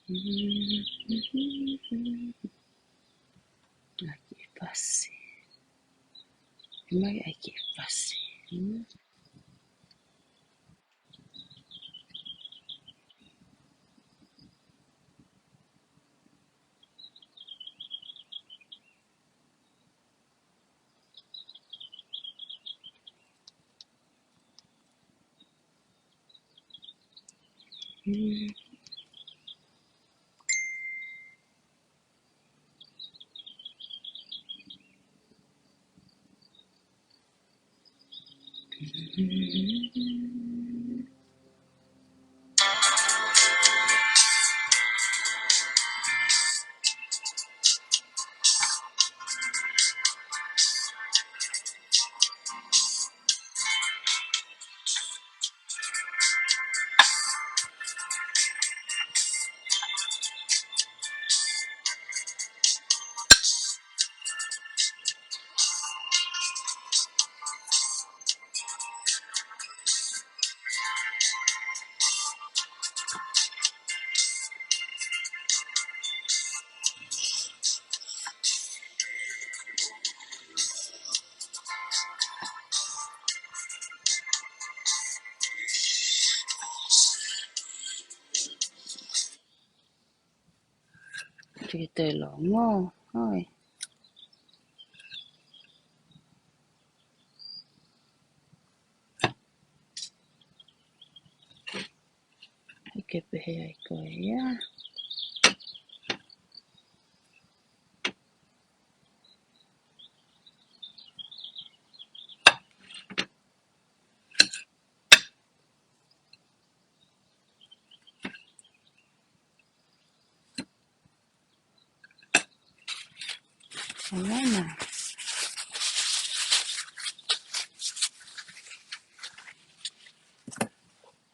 Aqui passe. Mas aqui passe. Chị tê lộn ngô. Thôi. Cái bề ai coi á. Ayan.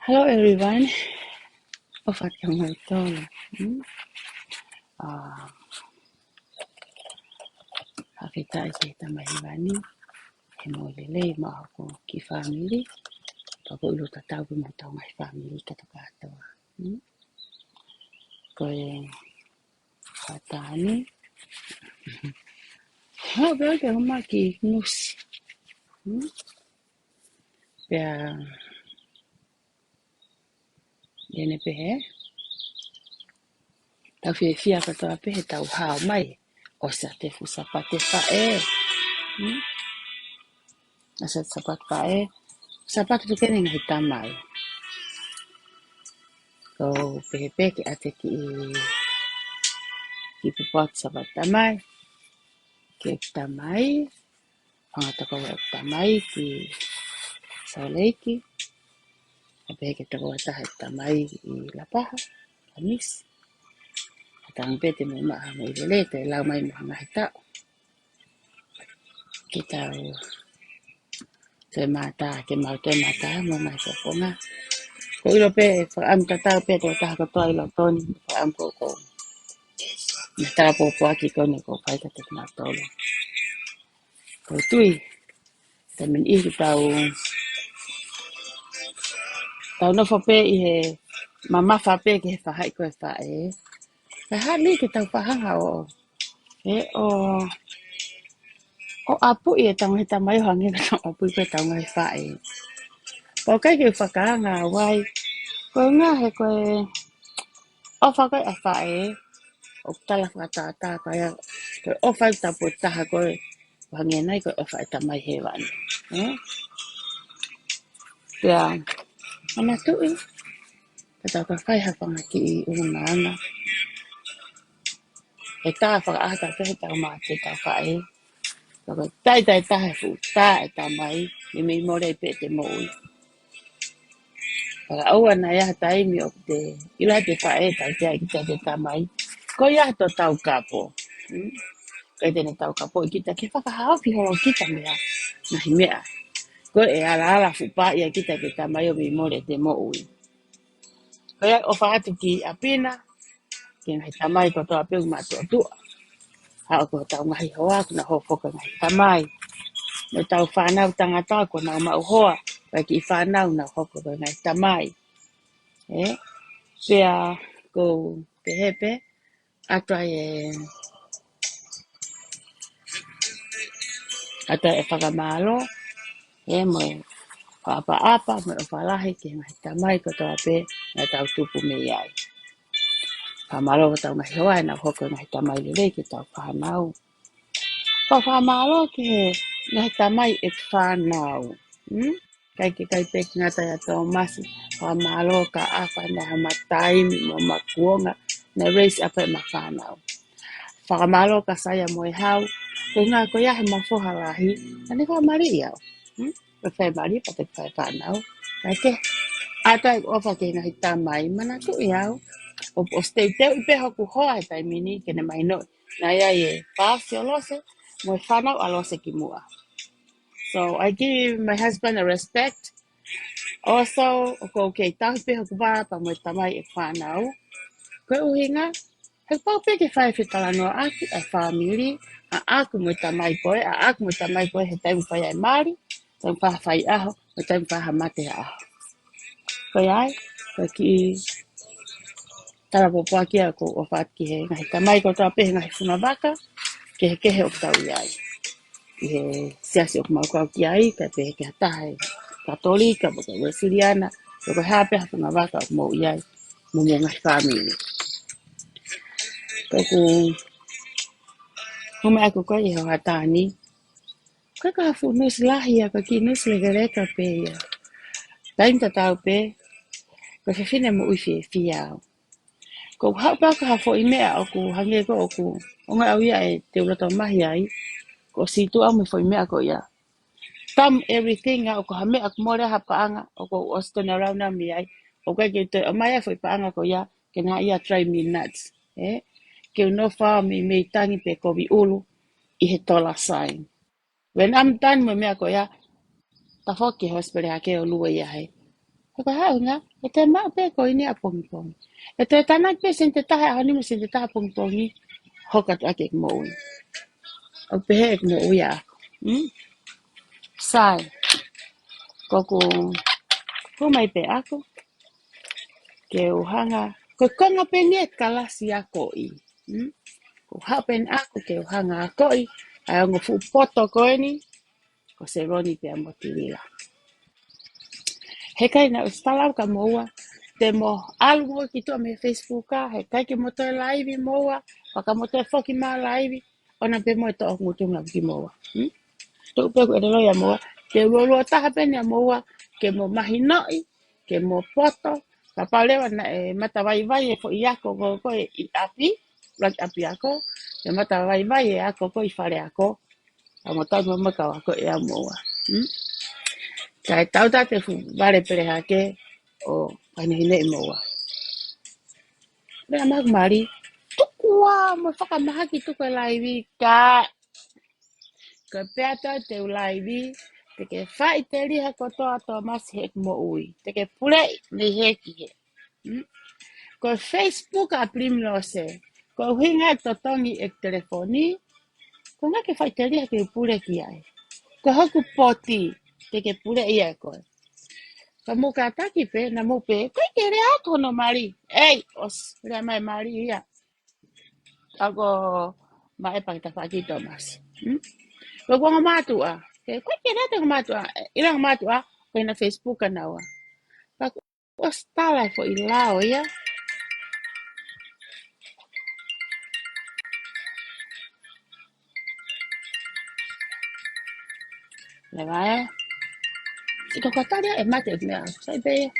Hello everyone. Ofat yang ito. Kita kita mahibani. Hemolele mo ako ki family. Pag ulo tatawag mo tao may family katapato. Koe katani. Ha, berarti humaki nus. Pia yene pehe. Tau fia katoa pehe tau hao mai. Osa te fusapate fae. Asa sapat fae. Sapat tu kene ngai tamai. Ko pehe ke ate ki pupat sapat tamai. Ke tamai. Pangata ko tamai ki sauleki. Ape ke tako tahat tamai I lapaha. Anis. Atang pete mo maha mo ilelete. Lau mai mo hangahita. Kita te mata ke mau te mata mo mai poponga. Ko ilo pe am tatao pe to taha ko toa ilo toni. Am ko Nata popo aki ko ni ko pai ka te na tolo. Ko tui. Te min I tau no pe I he mama fa pe ke fa hai ko fa e. Ka hali ke tau pahanga o apu I tau he tamai hangi ka apu ko tau ngai fa e. Ko kai ke fa ka nga wai. Ko nga he ko o fa ko fa e. O tala fa ta ka ya. O fa ta po ta ko hangi nai ko o fa tamai he wan. Ya. Ana tu Kata ka kai ha fa ki una ana. E ta fa a ta ke ta ma ke ta fa e. Ko tai ta fu ta tamai ni me mo le pe te mo. Para au ana ya tai mi o te ila te fa e ta te tamai. Ko ya to tau kapo. Kai te tau kapo kita ke fa ha fi ho kita mea. Na mea. Ko e ala fu pa ia kita ke tamai o mi mo le te mo. Ko ya o fa tu ki apina. Ke ngai tamai ko to ape ma tu. Ha ko tau ngai hoa na ho fo ngai tamai. No tau whanau tangata ko na mau hoa. Pai ki whanau na hoko ngai tamai. Pea ko pehepe, atua e whakamalo, moe apa me o whalahi ki ngahi tamai ko toa pe na tau tupu me iai. Whamalo ko tau ngahi hoa na hoko ngahi tamai lele ki tau whanau. Whamalo ki ngahi tamai e whanau. Kai pe ki ngata ya tau masi. Whamalo ka apa na hamataimi mo makuonga na race apa e ma whanau. Whakamalo ka saya moe hau. Ko ngā ko iahe mafoha lahi. Ane whamari iau. Ko whamari pa te whanau. Kai ke. Ata e ofa ke ngahi tamai mana tu iau. O stay teu I pe hoku hoa e tai mini ke ne mai no. Na ia e pāsi o lose. Moe whanau a lose ki mua. So I give my husband a respect. Also, ko ke tahi pe hoku wā pa moe tamai e whanau. Koe uhinga. He pau pe ke whae whitalanoa aki a family. A aku moe tamai koe. A aku moe tamai koe he taimu whae ai Māori. Taimu whaha whai aho. Me taimu whaha mate aho. Koe ai. Koe ki tara popoa kia ko o whaat ki he ngahi tamai ko tau pehe ngahi whunawaka. Ke he kehe o tau iai. Ki he siasi o kumaukau ki ai. Ka pehe ke hataha e Katolika. Boka Wesiliana. Ko hapeha whunawaka o mo iai. Mo ngahi family. Ko ku Home aku koe e ho hatani. Koe ka hafu nus lahi a ka ki nus legereka pe ia. Taim ta tau pe. Ko whiwhine mo uiwhi e whiau. Ko hapa ka hafo I mea o ku hange ko o ku. O ngai au ia e te urata mahi ai. Ko situ au me fo I mea ko ia. Thumb everything a o ko hame ak more hapaanga. O ko Austin around na mi ai. O kai ke te o mai fo I paanga ko ia. Ke nga ia try me nuts. Ke no wha me tangi pe ko bi ulu. I he $. When I'm done with mea ko ia, ta whoki hospere hake o lua ia hei. He ko hau nga, e te maa pe ko ini a pongi pongi. E te tanak pe sen te taha a honima sen te taha pongi pongi, hoka tu ake ek moui. O pehe ek moui a ako. Sai, koko, ko mai pe ako, ke uhanga, ko konga pe ni e kalasi ako I. Ko hau pe ni ako ke uhanga ako I, ai ongo fu poto ko ni, ko se roni pe a motirila. He kai na ustalau ka moua, te mo alu mo ki toa me Facebook ka, he kai ki mo toi live moua, waka mo toi whoki maa live, ona pe mo e toa ngutunga ki moua. Tuk pe ku e loia moua, ke rolo taha pene a moua, ke mo mahi noi, ke mo poto, ka palewa na e mata vai vai e fo I ako ko I api, like api ako, ke mata vai vai e ako ko I whare ako, a mo tau mo maka wako e a moua. Kai tau te fu vale pere hake o ane hine I moua. Rea maku mari, tukua mo whakamaha ki tuku e laiwi ka. Ka pea tau te ulaiwi, te ke whai te riha kotoa toa masi hek mo ui. Te ke pule ni heki he. Ko Facebook a prim lo se. Ko hinga to tongi ek telefoni. Ko nga ke whai te riha ke pule ki ai. Ko hoku poti, te ke pule ia koe. Ka muka taki pe, na mo pe, koe ke rea kono mari. Ei, os, rea mai mari ia. Ako, mai pang ta whaki Thomas. Ko kua matua. Koe ke rea te matua. Ilang matua, koe na Facebook ka nawa. Ka kua stala fo I lao ia. Le vai. Iko kataria e mate mea. Sai pe.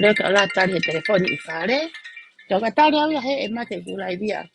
Rea ka la tari e telefoni I whare. Ka kataria ia he e mate kulai dia.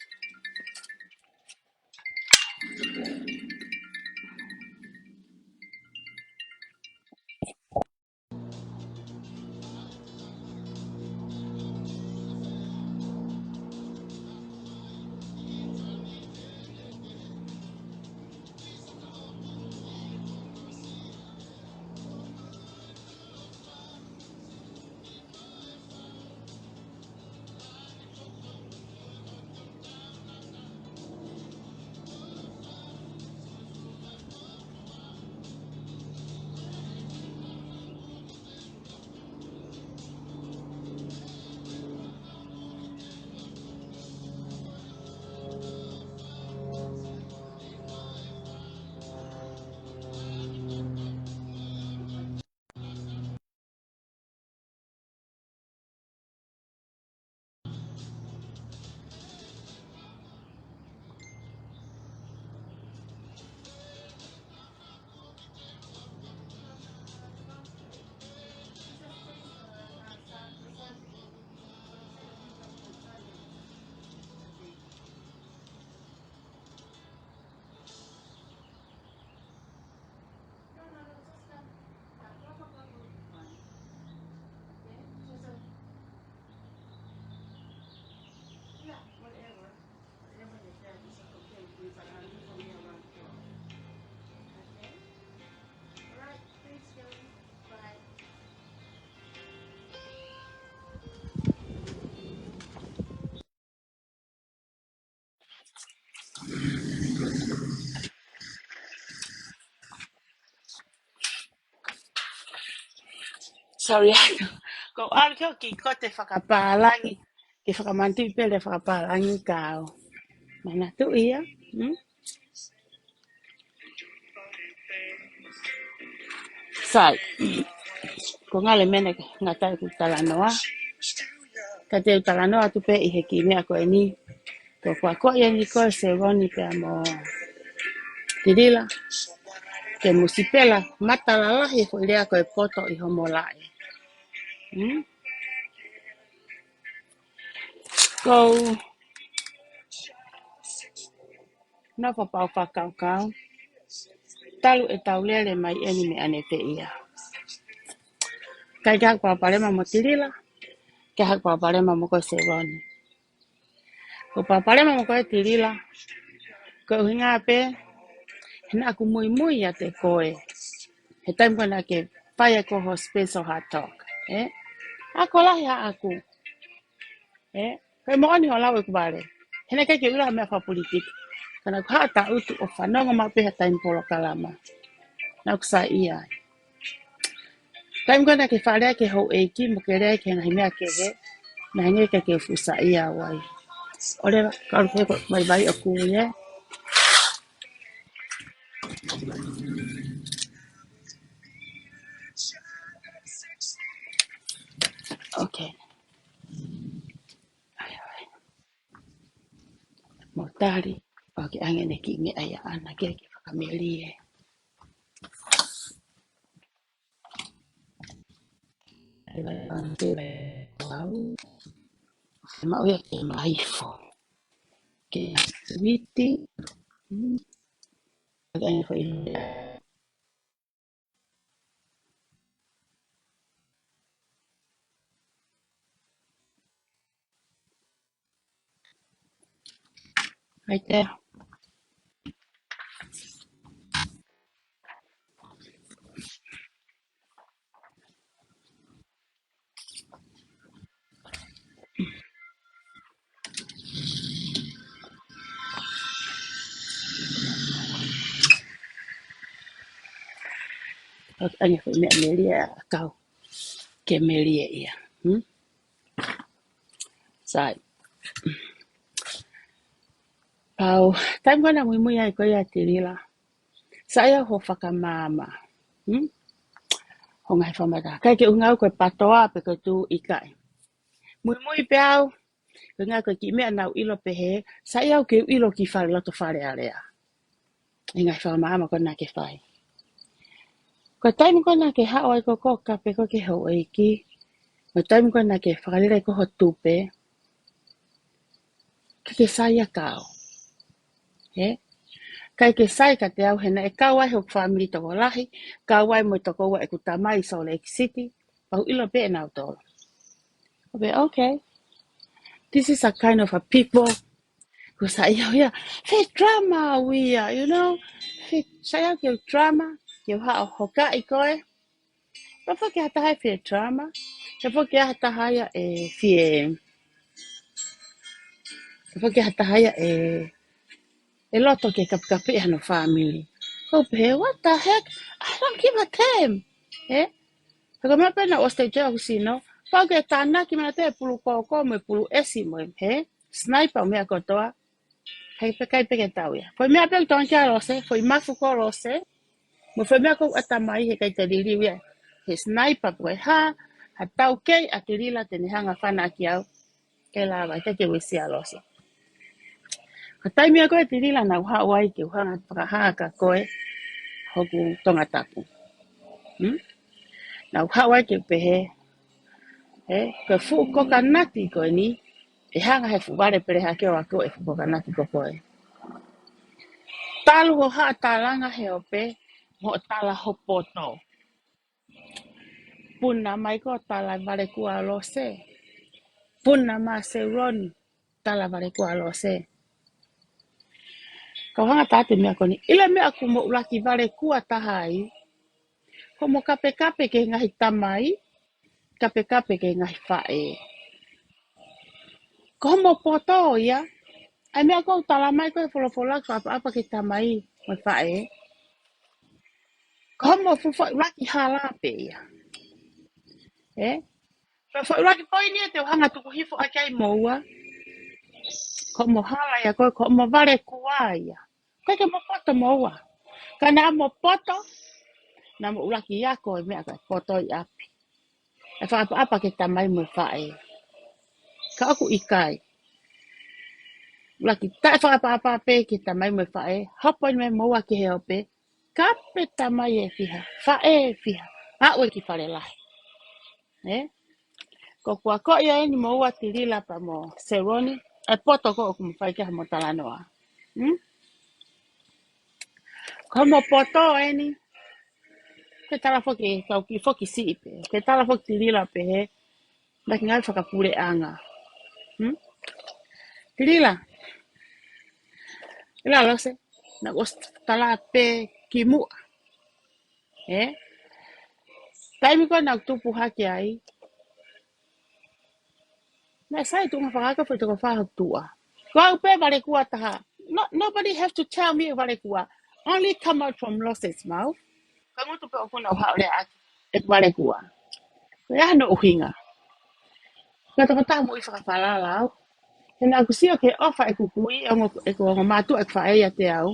Sorry ako. Kung ano ko, kiko te whakapalangi. Ke whakamantu pele whakapalangi kao. Mana tu ia. Hmm? Sai. Ko ngale mene ngatai ku talanoa. Ka te talanoa tu pe i heki mea ko e ni. Ko kwa ia ni ko se roni pe amo. Tirila. Ke musipela matalalahi ko ilea ko e poto i homolai. Hmm? Ko na papau whakau kau. Talu e taulele mai eni me ane te ia. Kai hak papalema mo tirila. Ke hak papalema mo ko se roni. Ko papalema mo ko e tirila. Ko hinga pe. Hina aku mui mui ya te koe. He time kona ke pai ko ho special hot talk. Eh? Ako lahi ha aku. Eh? Kai mo ani ho lawe ku bare. Hina kai ke ura mea fa politik. Kana ku hata utu o whanonga ma pe ha time polo kalama. Na ku sa ia. Time kona ke wharea ke ho eiki mo ke rea ke ngahi mea ke he. Na hinge ke fusa ia wai. Ore karu ke ko mai bai o ku ye. Okay. Ai ai. Mo tari. Pake angene ki me aya ana ke whakamelie. Wow. Mau ya ke maifo. Ke witi. Agak fo ini. Right there. Agak fo me melia kau. Ke melia ia. Sai. Pau. Time kona mui ai ko ya tirila. Saya ho whakamama. Ho ngai whamata. Kai ke ungau koe patoa pe ko tu ikai. Mui pe au. Ko ngā koe ki mea nau ilo pe he. Saya au ke ilo ki whare loto whare area. I ngai whamama ko nā ke whai. Ko taimi ko nā ke hao ai ko koka pe ko ke hau eiki. Ko taimi ko nā ke whakarira ko ho tupe. Ka ke saya kau. He? Kai ke sai ka te au hena e kau ai ho family toko lahi. Kau ai mo toko wa e ku tamai Salt Lake City. Pau ilo pe e nau tolo. Okay. This is a kind of a people who say, yeah, hey, drama we are, you know. Hey, saya ke drama. Ke ha hoka I koe. Pa fa ke hata hai fe drama. Ke fa ke hata hai fa ke hata hai e loto ke kape hano family. Oh, what the heck? I don't give a damn. Eh? Porque me pena o ste jo sino. Porque tana ki me te pulu koko me pulu esi mo he. Sniper me akotoa. Kai pe ke tau ya. Foi me apel ton kia rose, foi mafu ko rose. Mo foi me ko atamai he kai te riri ya. He sniper ko ha ha tau ke atirila te ni hanga fana ki au. Ke la vai ke wesi a rose. Ka tai me ko atirila na ha wai ke hanga pa ha ka koe. Hoku tonga tapu. Na ha wai ke pe he. Ko fu ko kanati ko ni. E hanga he fu vale pere ha ke o ko e fu ko kanati ko koe. Talu ho ha talanga he ope. Mo tala ho poto. Puna mai ko tala vale kua lo se. Puna ma se roni. Tala vale kua lo se. Kau hanga tate mea koni. Ila mea ku mo ulaki vale kua tahai. Ko mo kape kape ke ngahi tamai. Kape kape ke ngahi fae. Ko mo poto ya. Ai mea ko tala mai ko folofola ka apa ke tamai. Mo fae. Ko mo fufa ulaki halape ya. Eh? Fa lagi poi ni te hanga tu hifo akai moa. Ko mo hala ya ko mo vale kuaya. Ko ke mo poto moa. Kana mo poto na mo ulaki ya ko me aka poto ya. E fa apa ke tamai mo fae. Ka aku ikai. Laki ta fa apa pe ke tamai mo fae. Hopo me moa ke he ope. Kape tamai e fiha. Fae fiha. Ha we ki fale lai. Eh? Ko kua ko ia ni moa tirila pa mo seroni. E poto ko ku mo fai ke mo talanoa. Hmm? Como poto eni. Ke tala foki kau ki foki si pe. Ke tala foki tirila pe he. Na ki ngai whakapure anga. Hmm? Tirila. Ila lose. Na os tala pe ki mua. Eh? Taimi ko na tupu haki ai. Na sai tu ngafaka fa tu fa tua. Ko pe vale kua taha. No, nobody have to tell me vale kua. Only come out from Los's mouth. Kamu tu pe okuna ha ole aki. Ek vale kua. Ya no uhinga. Kata kata mo ifakafala lao. Kena aku sio ke ofa e kukui e ko matu e fa e te au.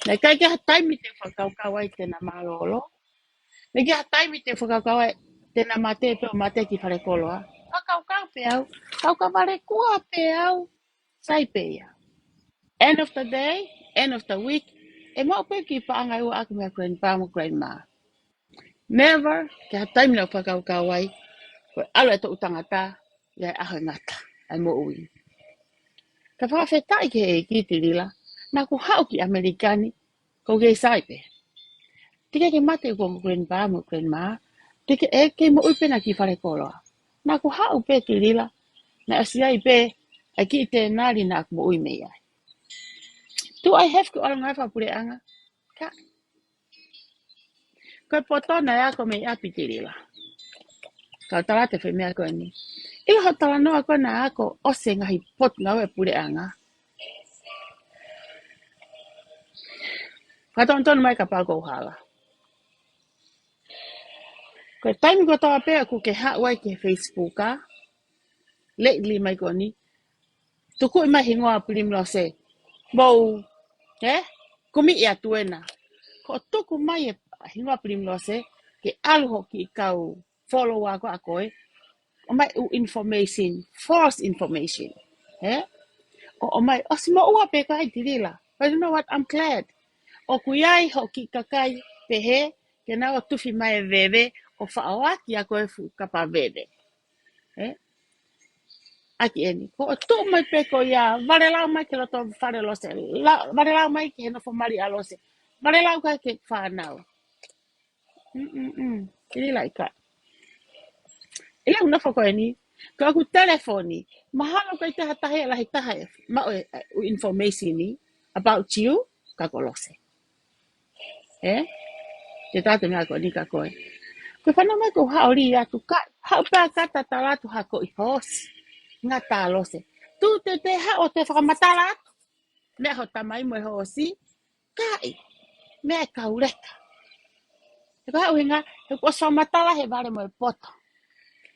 Na kai ke hatai mi te whakau ai te na marolo. Na ke hatai mi te whakau ai te na mate pe o mate ki whare koloa. Whakau pe au. Kau ka whare kua pe au. Sai pe ia. End of the day, end of the week, e mo pe ki paanga ua aku mea grandpa mo grandma. Never ke hatai mi na whakau ai. Ko alo e to utangata, ia e aho ngata. Ai mo ui. Ka whawhetai ke e ki te rila. Na ku hau ki Amerikani, ko ke sai pe. Tika ke mate ko grandpa mo grandma. Tika e ke mo upe na ki whare koloa. Na ku hau pe te rila. Na asiai pe, a ki te nari na aku mo ui mei ai. Do I have to ala ngai whapure anga? Ka. Koe poto na ea ko mei api te rila. Ka tala te whemea koe ni. Ila ho tala noa koe na ako ose ngahi pot ngau e pure anga. Ka tontonu mai ka pako uhala. Koe taimi ko toa pea ku ke hawai ke Facebooka. Lately mai ko ni. Tuku i mai hingoa pilim lo se. Bou, kumi ia tuena. Ko tuku mai e hingoa pilim lo se. Ke alu hoki i kau follow ako a koe. O mai u information, false information. O mai, o si mo ua pe kai tirila. But you know what, I'm glad. O kuyai hoki kakai pehe. Ke na o tufi mai veve. O whaawaki a koe fu kapa veve. Aki eni. Ko o tō mai pe ko ia, vare lau mai ke loto whare lose. Vare lau mai ke heno whamari a lose. Vare lau kai ke whanau. Ili lai ka. Ili au nofo ko eni. Ko aku telefoni. Mahalo kai te hatahe a lahi tahe. Ma o information ni. About you. Ka ko lose. Te tātou ngā ko ni ka koe. Ko whanau mai ko haori atu ka. Hau pā kata talatu hako i hosi. Ngā tā lose. Tu te hao te whakamatala atu. Mea ho tamai mo e hosi. Kai. Mea kaureka. Te ko hau hinga. He ko whamatala he vare mo e poto.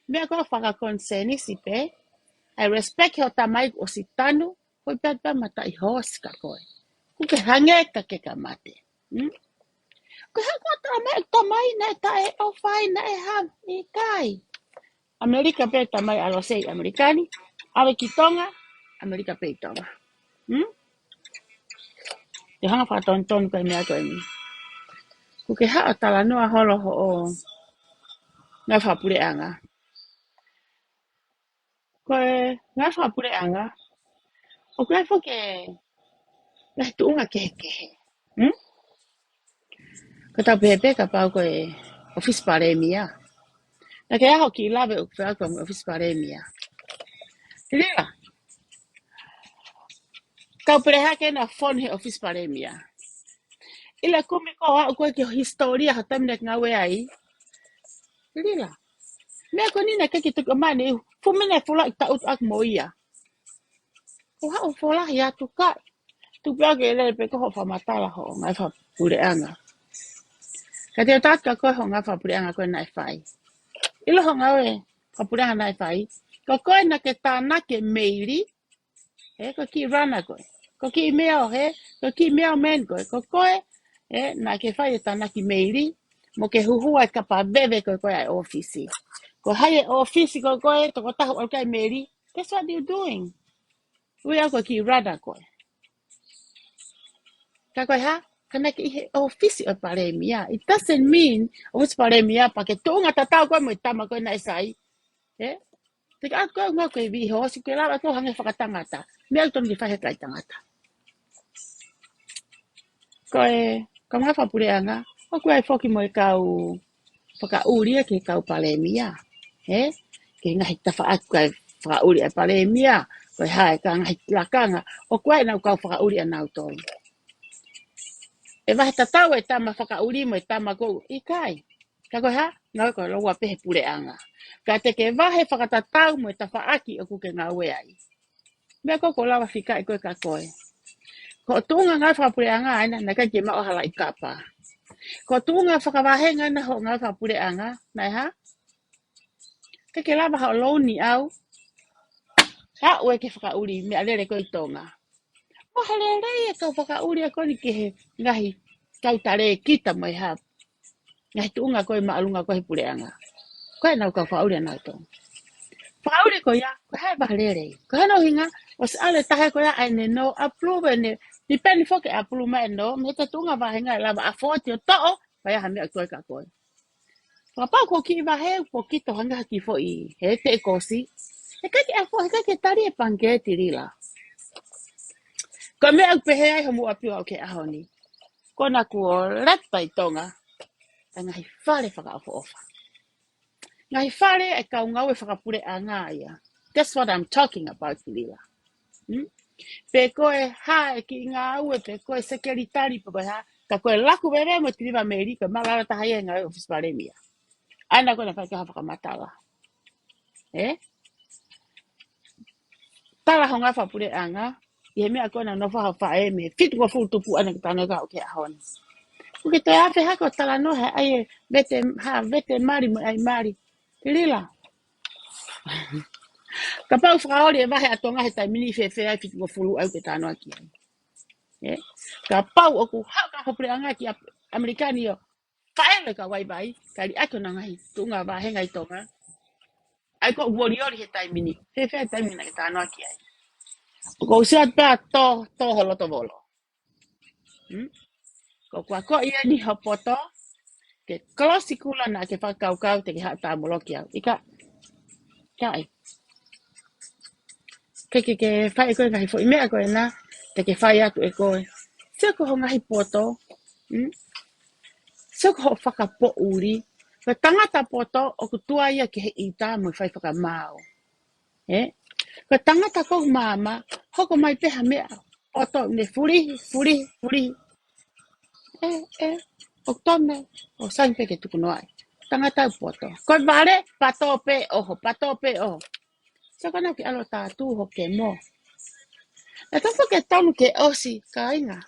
Mea ko whakakonseni si pe. I respect he o tamai o si tanu. Hoi pēpē mata i hosi ka koe. Kuke hangeka ke ka mate. Ko hako tamai na e tae o whai na e ham. I kai. Amerika pe tamai alosei Amerikani. Awe ki tonga. Amerika pe tonga. Te hanga whakatonton koe mea koe ni. Ko ke haa tala noa holo ho o ngā whapure anga. Koe ngā whapure anga. O koe fo ke ngā tuunga kehe kehe. Ko tau pehe ka pau koe office paremia. Na ke aho ki lawe o kwea koe office paremia. Te rewa. Kau pereha ke na phone he office paremia. Ila kumi ko hao koe ke historia hatamina ngawe ai. Te rewa. Mea ko nina kaki tuku mani, fumine fula i taut ak moia. Ko hao fula hi atu ka. Tu pia ke ele pe ko ho whamatala ho ngai whapure anga. Ka te tāt ka koe ho ngai whapure anga koe nai whai. Ilo honga we, kapura nai fai. Ko koe na ke tāna ke meiri, ko ki rana koe. Ko ki meo ko ki meo men koe. Ko koe, na ke fai e tāna ki meiri, mo ke huhua e kapa bebe koe koe ai ofisi. Ko hai e ofisi ko koe, toko tahu al kai meiri, that's what you're doing. Ui au ko ki rana koe. Ka koe ha, kana ki ihe ofisi o paremia. It doesn't mean, o wis paremia, pa ke tuunga tatau koe mo i tama koe na esai. Te ka koe ngā koe vi ho, si koe lawa koe hange whakatangata. Mea utonu ki whahe kai tangata. Koe, ka ngā whapureanga, o koe ai whoki mo e kau whakauri ke kau paremia. Ke ngahi tawha aku kai whakauri e paremia. Koe hae ka ngahi lakanga, o koe nau kau whakauri anau toi. E wahe tatau e tama whakauri mo e tama kou i kai. Ka koe ha, ngau koe loa pehe pureanga. Ka te ke wahe whakatatau mo e tawhaaki o kuke ngā ue ai. Mea koko lawa whika i koe ka koe. Ko tunga ngā whapureanga aina, na kai ke mao hala i kapa. Ko tunga whakawahenga na ho ngā whapureanga, nai ha? Ka ke lawa hao loni au, ha ue ke whakauri, mea lere koe tonga. Mo hele rei e kau whakauri a koni ke he ngahi kau tare kita mo e hap. Ngahi tuunga koe maalunga koe pureanga. Koe nau kau whakauri anau tonga. Whakauri ko ia, ko hae bahalere. Ko hano hinga, o se ale tahe ko ia aine no, approve ne, depende foke approve ma no, me te tunga wahenga lava a 40 o to'o, pa ia hamea koe ka koe. Whakapau ko ki wahe, po kito hanga ki fo i, he te e kosi. He kaki a fo, he kaki tari e pangeti rila. Ko mea au pehe ai homu apio au ke ahoni. Ko na kuo rata i tonga, a ngahi whare whakaofo ofa. Ngai whare e kau ngau e whakapure a ngā ia. That's what I'm talking about, Lila. Pe koe hae ki ngā ue, pe koe sekeritari pa koe ha, ka koe laku vere mo tiriwa meri, koe malala tahai e ngā office paremia. Aina koe na whai ka whakamatala. Tala ho ngā whapure a ngā, i he mea koe na no whaha whae me, fitu ko futupu ana ki tāna ka o ke ahoni. Kuke te awhi hako tala no he ai vete mari mo ai mari. Lila. Ka pau whakaori e wahe atonga he tai mini whewhe ai whitu fulu au ke tānoa ki ai. Ka pau oku hau ka hopure anga ki Amerikani o whaele ka waibai, ka ri ako na ngahi tunga wahenga i tonga. Ai ko uoriori he tai mini, whewhe tai mini ke tānoa ki ai. Ko usiat pēr tō holoto volo. Ko kua ko ia ni hopoto, ke klosi kula na ke whakaukau te ke hata moloki au. Ika, kai. Ke whai koe ngahi fo i mea koe na, te ke whai atu e koe. Sia ko ho ngahi poto, sia ko ho whakapo uri, ka tangata poto o ku tua ia ke he ita mo i whai whakamao. Ka tangata ko mama, hoko mai peha mea, poto ne furi. O tome, o saimpe ke tuku noai. Tangata poto. Ko vale, patope oho. Sia kana ki alo tātu ho ke mo. E tapo ke tonu ke osi ka inga.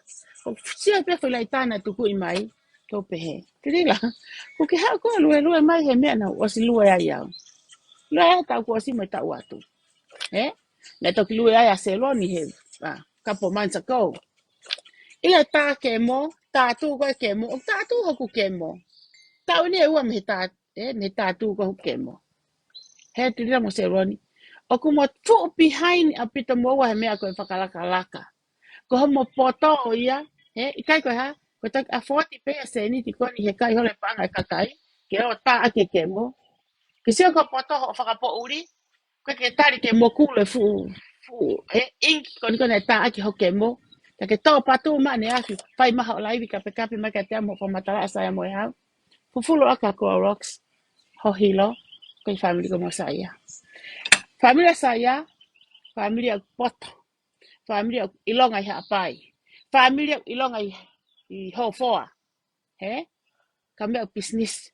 O sia pe foi lai tana tuku i mai. Tō pehe. Tirila. Ko ke hao koe lue mai he mea na osi lue ai au. Lue ai tau ko osi mai tau atu. Ne toki lue ai a seloni he. Couple months ago. Ila tā ke mo. Tātu koe ke mo. O tātu hoku ke mo. Tau ni e ua me tātu koe ke mo. He tirila mo seloni. O ku mo tu behind a pita moa he mea koe whakalaka. Ko ho mo poto o ia, ikai koe ha, ko tak a 40 pe a seni ti koni he kai hole panga e kakai, ke o ta ake ke mo. Ke sio ko poto ho whakapo uri, koe ke tari ke mo kule inki koni e ta ake ho ke mo. Ka ke tau patu ma ne aki, whai maha o laivi ka pekapi mai ka te amo pa matala asaya mo e hau. Fufulo aka ko rocks, ho hilo, koe family ko mo saya. Familia saya, familia poto, familia ilonga i hapai, familia ilonga i hofoa, kami business.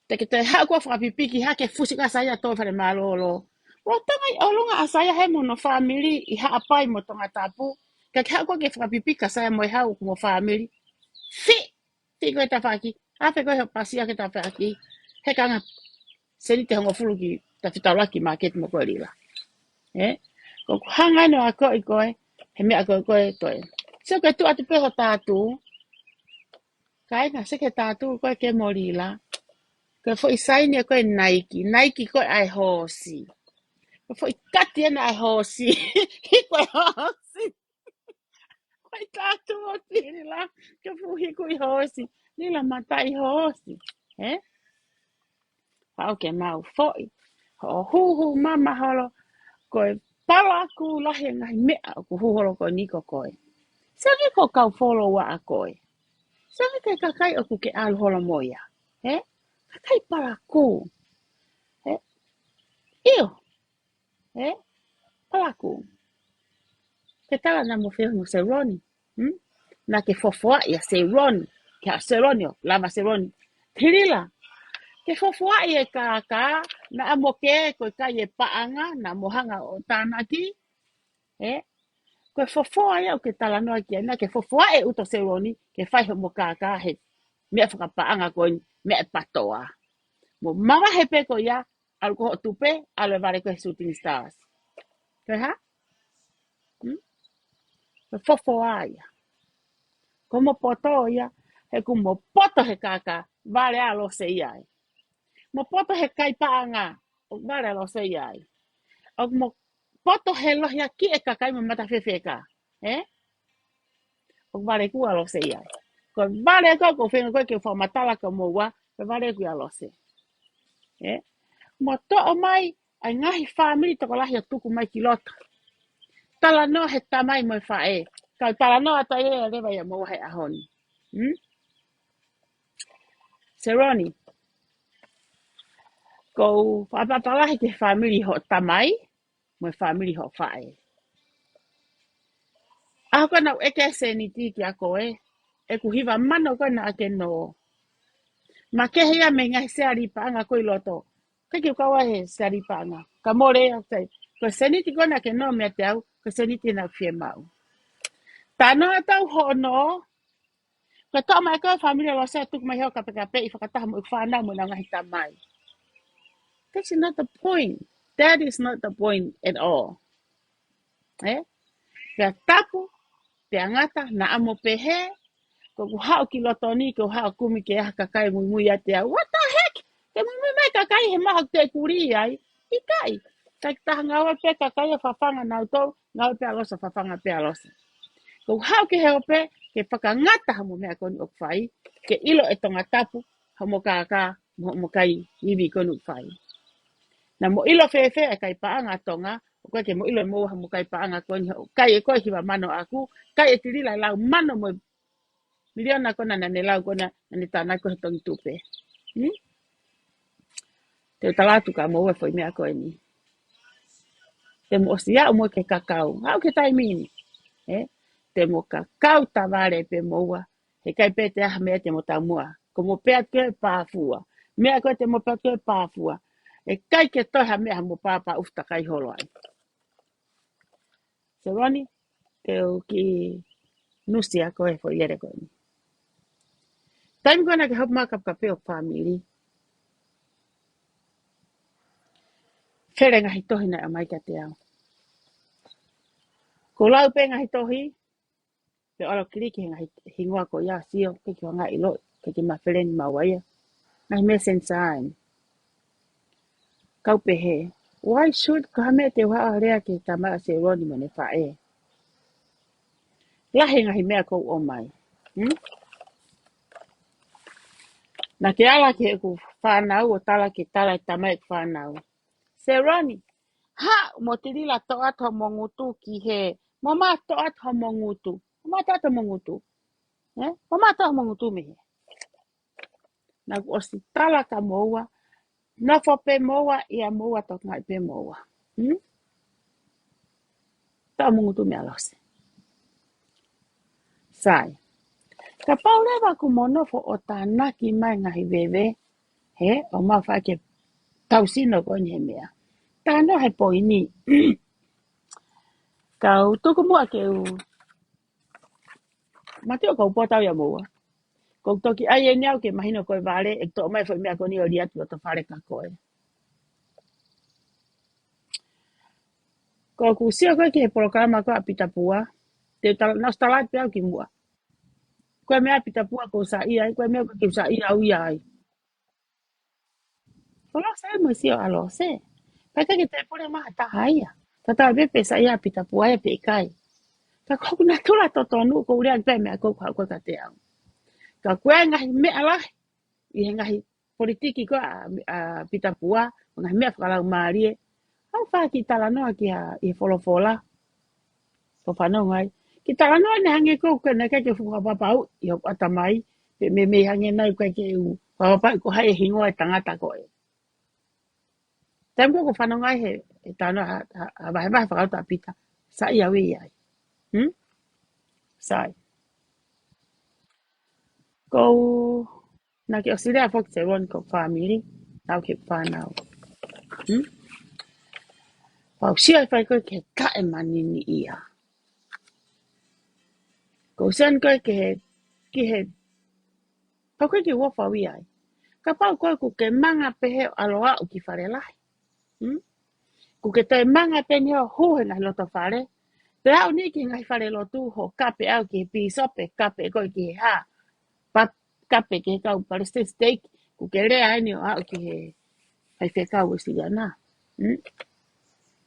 Te ke te hako whakapipiki hake fusi ka saya tō whare malolo. Wa tanga i olunga a saya he mono family i hapai mo tonga tapu, ka ke hako ke whakapipika saya mo i hau kumo family. Fi koe ta whaki, hape koe he pasia ke ta whaki. he kanga seni te hongo fulu ki ta fitaulaki market mo koe rila. Ko hanga no a koe koe, he mea koe koe toe. Se koe tu atu peho tātu, ka inga se ke tātu koe ke mo rila, koe fo isaini a koe Nike, Nike koe ai hosi. Koe fo i kati ana ai hosi, hi koe hosi. Koe tātu o tiri la, koe fo hi koe hosi, nila matai hosi. Pao ke mau foi, ho huhu mama holo, koe pala aku lahi ngai mea ku huholo koe niko koe. Sagi ko kau follow wa a koe. Sagi kai kakai aku ke alu holo moia. Kakai pala ku. Iyo. Pala ku. Ke tala na mo feo mo seroni. Na ke fofoa ia seroni. Ke a seroni o, lama seroni. Tirila. Ke fofoa ia kaka, na amo ke koe kai e paanga, na mohanga o tānaki. Koe fofoa ia o ke tala noa ki ana, ke fofoa e uto seroni, ke whai ho mo kaka he mea whakapaanga koe mea patoa. Mo mama he pe ko ia, alu ko tupe, alu vare ko shooting stars. Koe ha? Koe fofoa ia. Ko mo poto ia, he ku mo poto he kaka, vare alo se iai. Mo poto he kai paanga, o vare alo se iai. O mo poto he lohia ki e kakai mo mata whewheka. O vare ku alo se iai. Ko vare ko whenga koe ke whamatala ka mo wa, ko vare ku alo se. Mo to o mai, ai ngahi family toko lahi o tuku mai ki lota. Tala no he tamai mo whae. Kau tala no ata e rewa ia mo wahe ahoni. Seroni. Ko whapapalahi ke family ho tamai, mo family ho whae. Aho ka nau eke se ni ti ki a koe, e ku hiva mano ka na ake no. Ma ke hea me ngai se aripaanga koe loto. Ka ki ukawa he se aripaanga. Ka more a tai. Ko se ni ti kona ke no mea te au, ko se ni ti na fie mau. Tano atau ho no. Ka toa mai koe familia lo se tuk mai heo kape i whakataha mo i whanau mo na ngahi tamai. That's not the point. That is not the point at all. Ka tapu, te angata, na amo pehe, ko ku hao ki lotoni, ko hao kumi ke aha kakai mui ate au. What the heck? Ke mui mai kakai he maha te kuri ai. I kai. Ka taha ngawa pe kakai a whawhanga nau tau, ngawa pe alosa whawhanga pe alosa. Ko hao ke heo pe, ke whakangata hamo mea koni o kwhai, ke ilo e tonga tapu, hamo kaka, mo kai iwi koni o kwhai. Na mo ilo fefe e kai paanga tonga, o koe ke mo ilo mo hamo kai paanga koni, kai e koe hiwa mano aku, kai e tirila lau mano mo miliona kona na ne lau kona, na ne tānai koe tongi tupe. Te talatu ka mo ue foi mea koe ni. Te mo osia o mo ke kakao, hao ke taimini. Te mo kakao taware pe moua, he kai pe te aha mea te mo taumua. Ko mo pea koe pāfua. Mea koe te mo pea koe pāfua. E kai ke toha mea mo pāpā ufta kai holo ai. So Roni, te o ki nusia koe fo iere koe ni. Taimi koe na ke hau maka ka peo family. Where ngahi tohi na amai ka te au. Ko lau pe ngahi tohi, pe alo kiriki ngahi hingoa ko ia sio, ke ki wanga ilo, ke ki mawhereni mawaia. Ngahi me sensain. Kau pehe, why should ka hame te waa rea ke tamaa se Roni mo ne whae? Lahe ngahi mea kou o mai. Na ke ala ke ku whanau o tala ke tala e tamai ku whanau. Se Roni, ha mo te rila toa to mo ngutu ki he, mo ma toa to mo ngutu. Mo ma toa to mo ngutu. Mo ma toa mo ngutu me he. Na ku osi tala ka moua, na fo pe moua ia moua to ngai pe moua. Toa mo ngutu me alose. Sai. Ka paulewa ku monofo o tānaki mai ngahi wewe, o mawha ke tausino ko ni he mea. Tāno he poini. Kau tuku mua ke u. Mateo kau potau ia moua. Ko toki ai e niau ke mahino koe vale, e to mai foi mea koni o ria tu to fare ka koe. Ko ku sia koe ke programa ko apita pua, te tal nas talat pe ki mua. Koe mea apita pua ko sa ia, koe mea ko ke sa ia au ia ai. Ko lo se mo sio alo se. Pa ke te pore ma ta haia. Tata be pe sa ia apita pua e pe kai. Ka ko na tula to tonu ko ria pe mea ko ka te au. Ka koe ngahi me ala i ngahi politiki ko a pita pua, ngahi me whakalau maarie. Au wha ki tala noa ki i wholofola. Ko whanau ngai. Ki tala noa ne hange ko kena ke whukapapau i hok atamai. Pe me hange nai koe ke u. Whakapapau ko hai e hingoa e tangata ko e. Tēm ko whanau ngai he tāna ha wahe whakauta pita. Sa ia we iai. Sai. Ko na ki Australia fok se ron ko family. Nau ke whanau. Pau sia whai koe ke ka e manini ia. Ko sen koe ke he pau koe ke wofa wi ai. Ka pau koe ku ke manga pehe aloa o ki whare lahi. Ku ke te manga peni ho huhe ngai loto whare. Te au ni ki ngai whare lotu ho kape au ki pi sope kape koe ki he ha. Pa kape ke kau pare steak. Ku ke rea aini o au ki he hai whekau o siga na.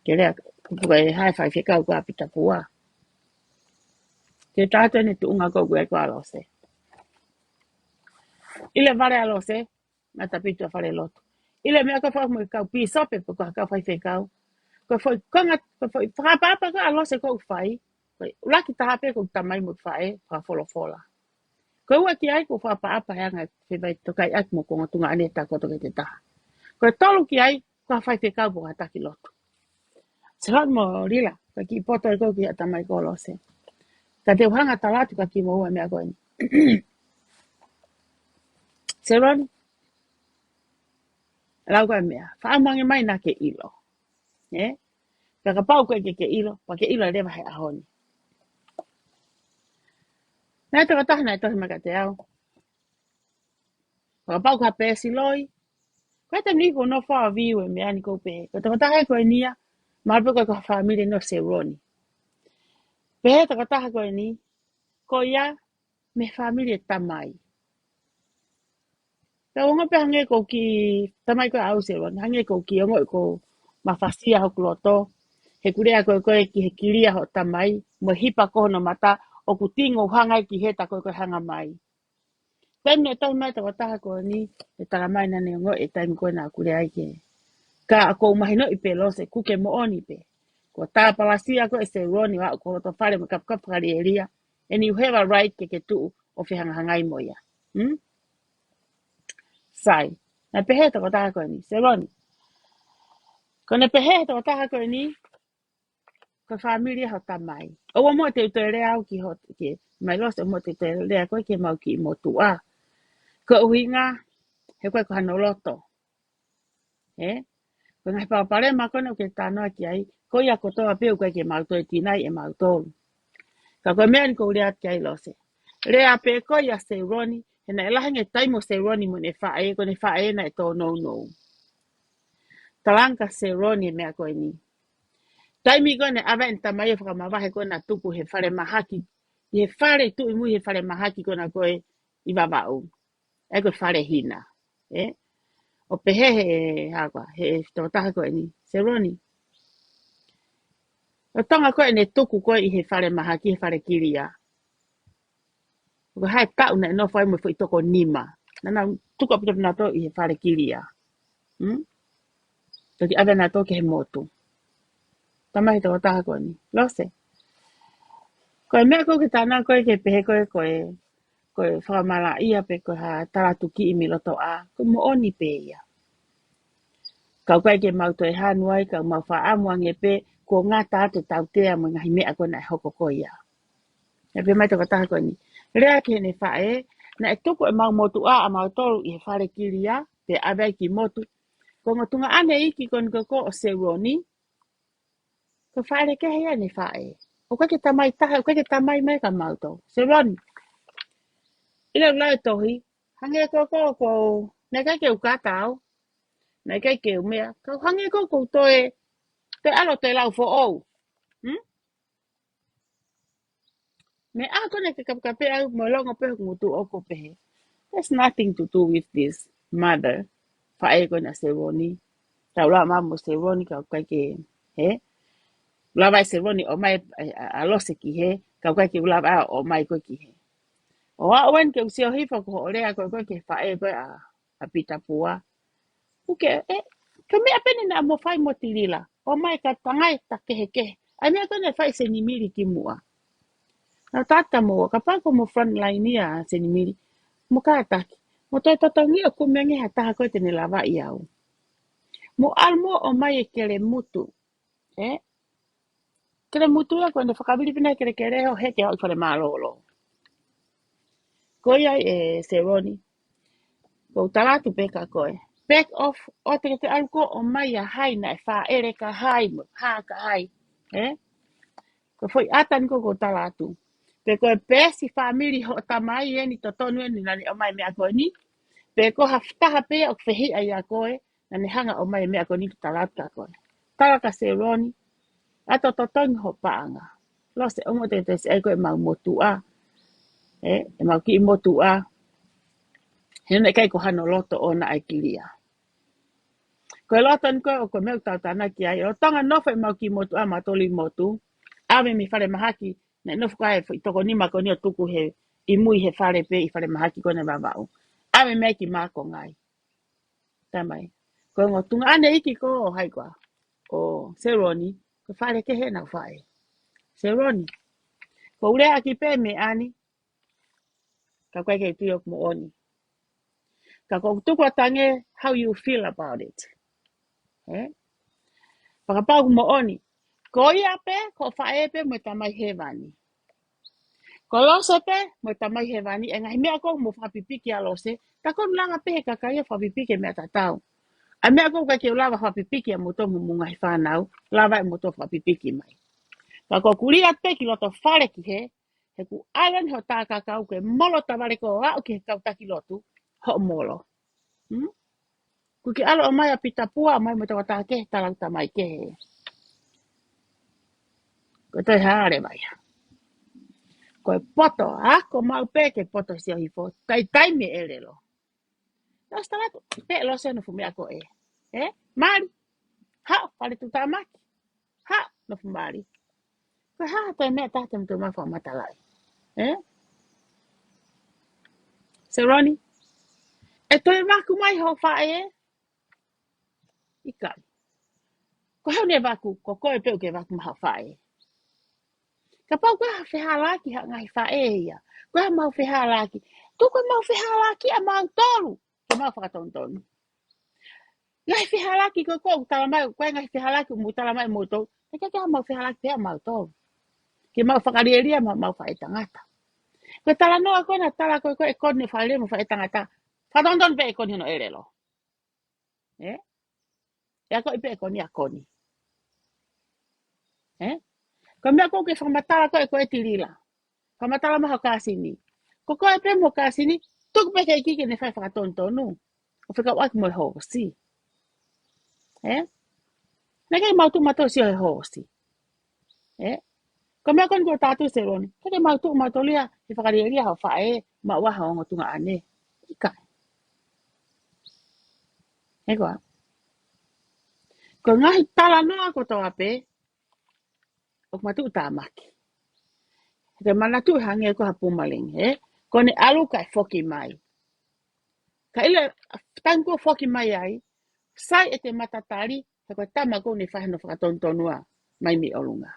Ke rea kupuka e hai whai whekau kua pita pua. Ke tātou ne tu unga koe kua alo se. Ile vare alo se. Nga tapitua whare lotu. Ile mea ka whak mo kau pi sope po kua kau whai whekau. Ko foi konga ko foi whakapapa ka alo se kou whai. Laki tahape ko tamai mo whae whafolofola. Ko ua ki ai ko whapapa hanga whewai tokai ak mo konga tunga ane ta ko tokai te taha. Ko tolu ki ai ko whai whekau po hataki lotu. Se hot mo rila ka ki poto i kou ki tamai ko alo se. Ka te uhanga talatu ka ki mo ua mea koe ni. Se ron lau koe mea. Whaamange mai na ke ilo. Ka pau koe ke ilo. Pa ke ilo rewa he ahoni. Nā te wataha nai tohi maka te au. Ka pau ka pēsi loi. Koe te ni ko no wha viu e mea ni ko pē. Ko te wataha koe nia. Marpe koe ka whamire no se roni. Pē te wataha koe ni. Ko ia me whamire tamai. Ka unga pe hange ko ki tamai koe au se roni. Hange ko ki ongo ko mawhasia hoku loto. He kurea koe ki he kiria ho tamai. Mo hipa koho no mata. O ku tingo hangai ki heta koe hanga mai. Taime e tau mai te wataha koe ni, e tala mai nane o ngoi e taime koe nā kure ai ke. Ka a kou mahino i pe lo se kuke mo oni pe. Ko tā palasia koe e se roni wa o ko to whare me kapkari e ria. And you have a right ke tuu o whihanga hangai mo ia. Sai. Na pehe te wataha koe ni, se roni. Ko na pehe te wataha koe ni, ko whamiri hau tamai. O mo te rea au ki hot ke. Mai lo se mo te rea koe ke mau ki mo tua. Ko uhinga, he koe ko hano loto. Ko ngai papare makone o ke tānoa ki ai, ko ia kotoa peo koe ke mauto e tinai e mautolu. Ka koe mea ni ko rea ki ai lose. Rea pe ko ia se roni, he na elahange taimo se roni mo ne whae, ko ne whae na e tō nou nou. Talanka se roni mea koe ni. Taimi koe ne awa en tamai e whakamawahe koe na tuku he whare mahaki. I he whare tu i mui he whare mahaki koe na koe i wawau. E koe whare hina. O pehe he haka, he tōtaha koe ni. Se roni. O tonga koe ne tuku koe i he whare mahaki, he whare kiria. Ko hai kau na no whai mo whi toko nima. Nana tuku apita pina to i he whare kiria. Toki awe na to ke he motu. Tamahi tōtaha koe ni. Lose. Koe mea koe ki tāna koe ke pehe koe whakamala ia pe koe ha taratu ki i miloto a. Koe mo oni pe ia. Kau koe ke mauto e hanuai, kau mau wha amuange pe, ko ngā tāte tau tea mo ngahi mea koe na e hoko koe ia. E pe mai te wataha koe ni. Rea ke ne whae, na e tuku e mau motu a mau tolu i he whare kiri a, pe awei ki motu. Ko ngā tunga ane iki kon ko o se roni, ko whaere ke hea ne whae. O koe ke tamai taha, o koe ke tamai mai ka mauto. Se roni. ila la tohi hange ko na ka ke ka tao na ka ke mea ka hange ko toe te alo te lau fo o hm me a ko ne ka pe au mo longo pe ngutu o ko pe there's nothing to do with this mother fa e ko na se woni ta la ma mo se woni ka ke he la vai se woni o mai a lo se ki he ka ke la va o mai ko ki he o a wen ke usio hi fa ko ole a ko ke fa e ko a pita pua uke e ka me apene na mo fai mo tilila o mai ka tangai ta ke ai me ko ne fai se ni miri ki mua na tata mo ka pa ko mo front line ni a se ni miri mo ka ta mo to to ngi ko me ngi hata ko te ne lava iau mo almo o mai e kele mutu eh kele mutu ya ko ne fakabili pina kele ho he ke o fale malolo ko ia e se roni ko talatu pe ka ko back off o te alko o mai a hai na fa ere ka hai mo ha ka hai eh ko foi atan ko talatu pe ko e pesi family ho tamai e ni totonu ni nani o mai me a ko ni pe ko haftaha pe o fehi ai a ko e na ni hanga o mai me a ko ni talatu ka ko tala ka se roni ato totonu ho paanga lo se ongo te se ai ko e mau motua e mau ki motua he na kai ko hano loto ona ai kilia ko loton ko o ko me tana ki ai o tanga no fe mau ki motua ma toli motu ame mi fale mahaki na no fuka e toko ni ma ko ni tuku he I mui he fale pe I fale mahaki ko ne babau ame me ki ma ko ngai tamai ko ngo tunga ane iki ko hai kwa o seroni ko fale ke he na fai seroni ko ule aki pe me ani ka kwa ke tu yok mo oni ka ko tuku tange how you feel about it eh pa pa mo oni ko ia pe ko fae pe mo tamai he vani Kolose pe mo tamai he vani e ngai mea ko mo whapipiki a lose. Ta kon langa pe ka kai e whapipiki mea tatau. A mea ko ka ke lava whapipiki a moto mo munga he whanau. Lava e moto whapipiki mai. Ka ko kuri at pe ki loto whare ki he. He ku alan ho tā kakau ke molo taware ko rao ki he kautaki lotu. Ho molo. Hmm? Ku ki alo o mai a pita pua mai mo te wata ke talauta mai ke he. Ko te haare mai. Ko e poto, ha? Ko mau pe ke poto si o hifo. Tai me ele lo. No está lá, pe lo se no fumi ako e. Mari, ha, pare tu tamaki. Ha, no fumari. Ko ha, to me ta tem tu ma fa matalai. Eh? Seroni, e to ma ku mai ho fa e. Ika. Ko ha ne vaku, ko e pe ke vaku ma fa e. Ka pa ko ha fe halaki ha ngai fa e ya. Ko ha mau fe halaki. Tu ko mau fe halaki a mau tolu. Ke mau fa ton ton. Ngai fe halaki ko tala mai, ko ngai fe halaki mu tala mai mo to. Ke mau fe halaki pe mau tolu. Ke mau whakarieria mau whae tangata. Ko tala noa kona tala ko e kone whaere mo whae tangata. Whadondon pe e kone no erelo. Eh? E ako i pe e kone a kone. Eh? Ko mea ko ke whamatala ko e koe tirila. Whamatala maha kāsini. Ko ko e pe mo kāsini, tuk pe ke kike ne whae whakatontonu. O whika wak mo e hōsi. Eh? Neke mautu mato si o e hōsi. Eh? Ko mea kone ko tātu se roni. Keke mautu mato lia, e whakarieria hao whae, ma waha o ngotunga ane. Ika. Eko a. Ko ngahi tala noa ko tō ape, o matu tāmaki. Te mana tu hange ko hapu maling, Ko ne alu kai foki mai. Ka ile tango foki mai ai, sai e te matatari, he ko tama ko ne whaheno whakatontonua mai mi olunga.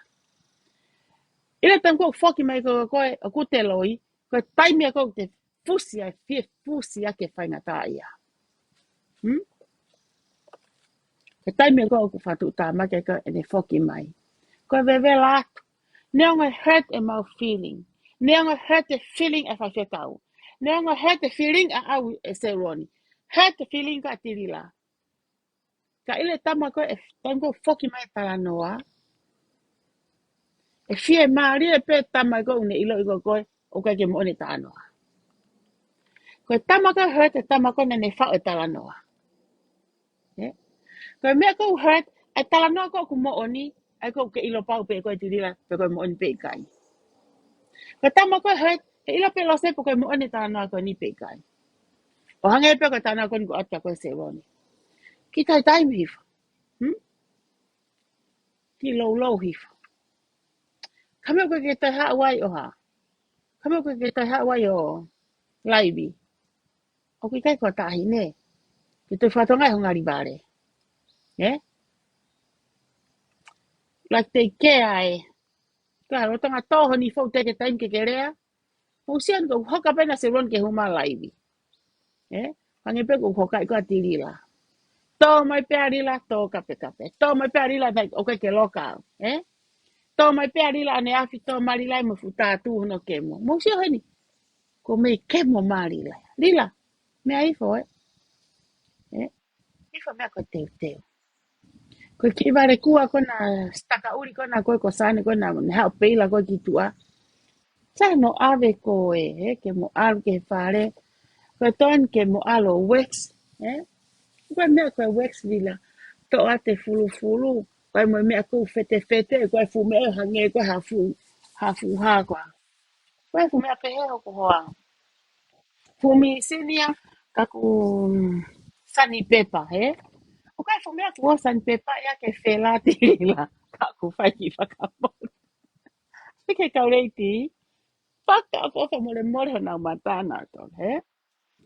Ile tango foki mai ko koe o kute loi, ko taimia ko te fusia ke whainga tā ia. Ke taimia ko ku whatu tāmaki ko e ne foki mai. Ko vewe lātu. Neonga hurt e mau feeling. Neonga hurt the feeling e whawhetau. Neonga hurt the feeling a au e se roni. Hurt the feeling ka tirila. Ka ile tama ko e tango foki mai tala noa. E fie maari e pe tama ko une ilo iko koe o ka ke mo ne tā noa. Ko tama ko hurt e tama ko nene whao e tala noa. Ko mea ko hurt e tala noa ko mo oni ai ko ke ilo pau pe ko e tirila pe ko mo oni pe kai. Ko tama ko hurt e ilo pe lo se pe ko mo oni tala noa ko ni pe kai. O hange pe ko tala noa ko ni ko atua ko se woni. Ki tai tai mi hifa. Ki low hifa. Kame ko ke tai Hawaii o ha. Kame ko ke tai Hawaii o laibi. O ki kai ko tahi ne. Ki te whatonga e hongari bare. La te ke ai. Ka rotonga toho ni fau te taim ke rea. O sian ko hoka pena se ron ke huma laibi. Hange pe ko hoka i ko atirila. Tō mai pe arila tō kape kape. Tō mai pe arila dai o ke loka. Tō mai pe arila ane afi tō marilai mo futa tu no kemo. Mo sio heni. Ko me kemo marilai. Lila. Me aifo Ifo mea ko teu. Ko ki vare kua kona staka uri kona koe ko sane kona ne hao peila koe ki tua. Sa no ave ko ke mo alu ke whare. Ko ton ke mo alo wax. Koe mea koe wax vila. To ate fulu. Koe mo mea ko fete. Koe fu mea hange koe hafu koa. Koe fu mea pehe ko hoa. Fu mi sinia kaku sani pepa, o kai fu mea kua san pepa ia ke whela tirila. Ka ku whai ki whakamo. Ke kaureiti, whaka fofa more hona o matana ton,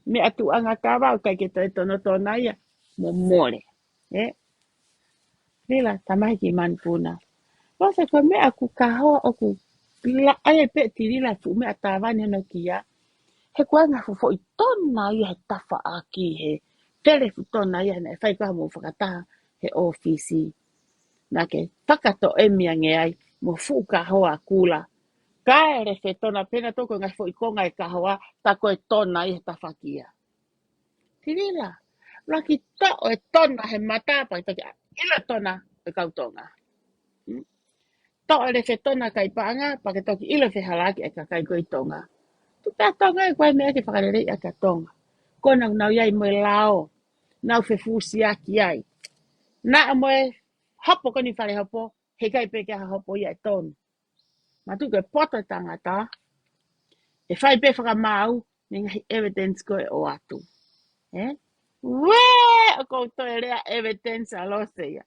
Me atu anga kawa o kai ke toi tono tona ia, mo more, Rila, tamahi ki manpuna. Wasa ko mea ku kahoa o ku la aia pe tirila fu mea tawani no kia. He kua ngā fufo i tona ia he tafa aki he tere fu tona ia he whai kua mo whakataha he ofisi. Nā ke whakato e mia nge ai mo fu ka hoa kula. Ka ere whe tona pena toko ngai fo i konga e ka hoa ta koe tona i he tafa kia. Tirila, laki to e tona he matapa i toki ila tona e kautonga. To ere whe tona kai paanga pa ke toki ila whe halaki e ka kai koe tonga. Tuka tonga e koe mea ke whakarere a ka tonga. Kona nau iai moe lao. Nau whe fusi aki ai. Nā moe hopo koni whare hopo. He kai peke ha hopo ia e tonu. Ma tuke poto tangata. E whai pe whakamau. Ni ngahi evidence koe o atu. Wee! O koutou e rea evidence a lose ia.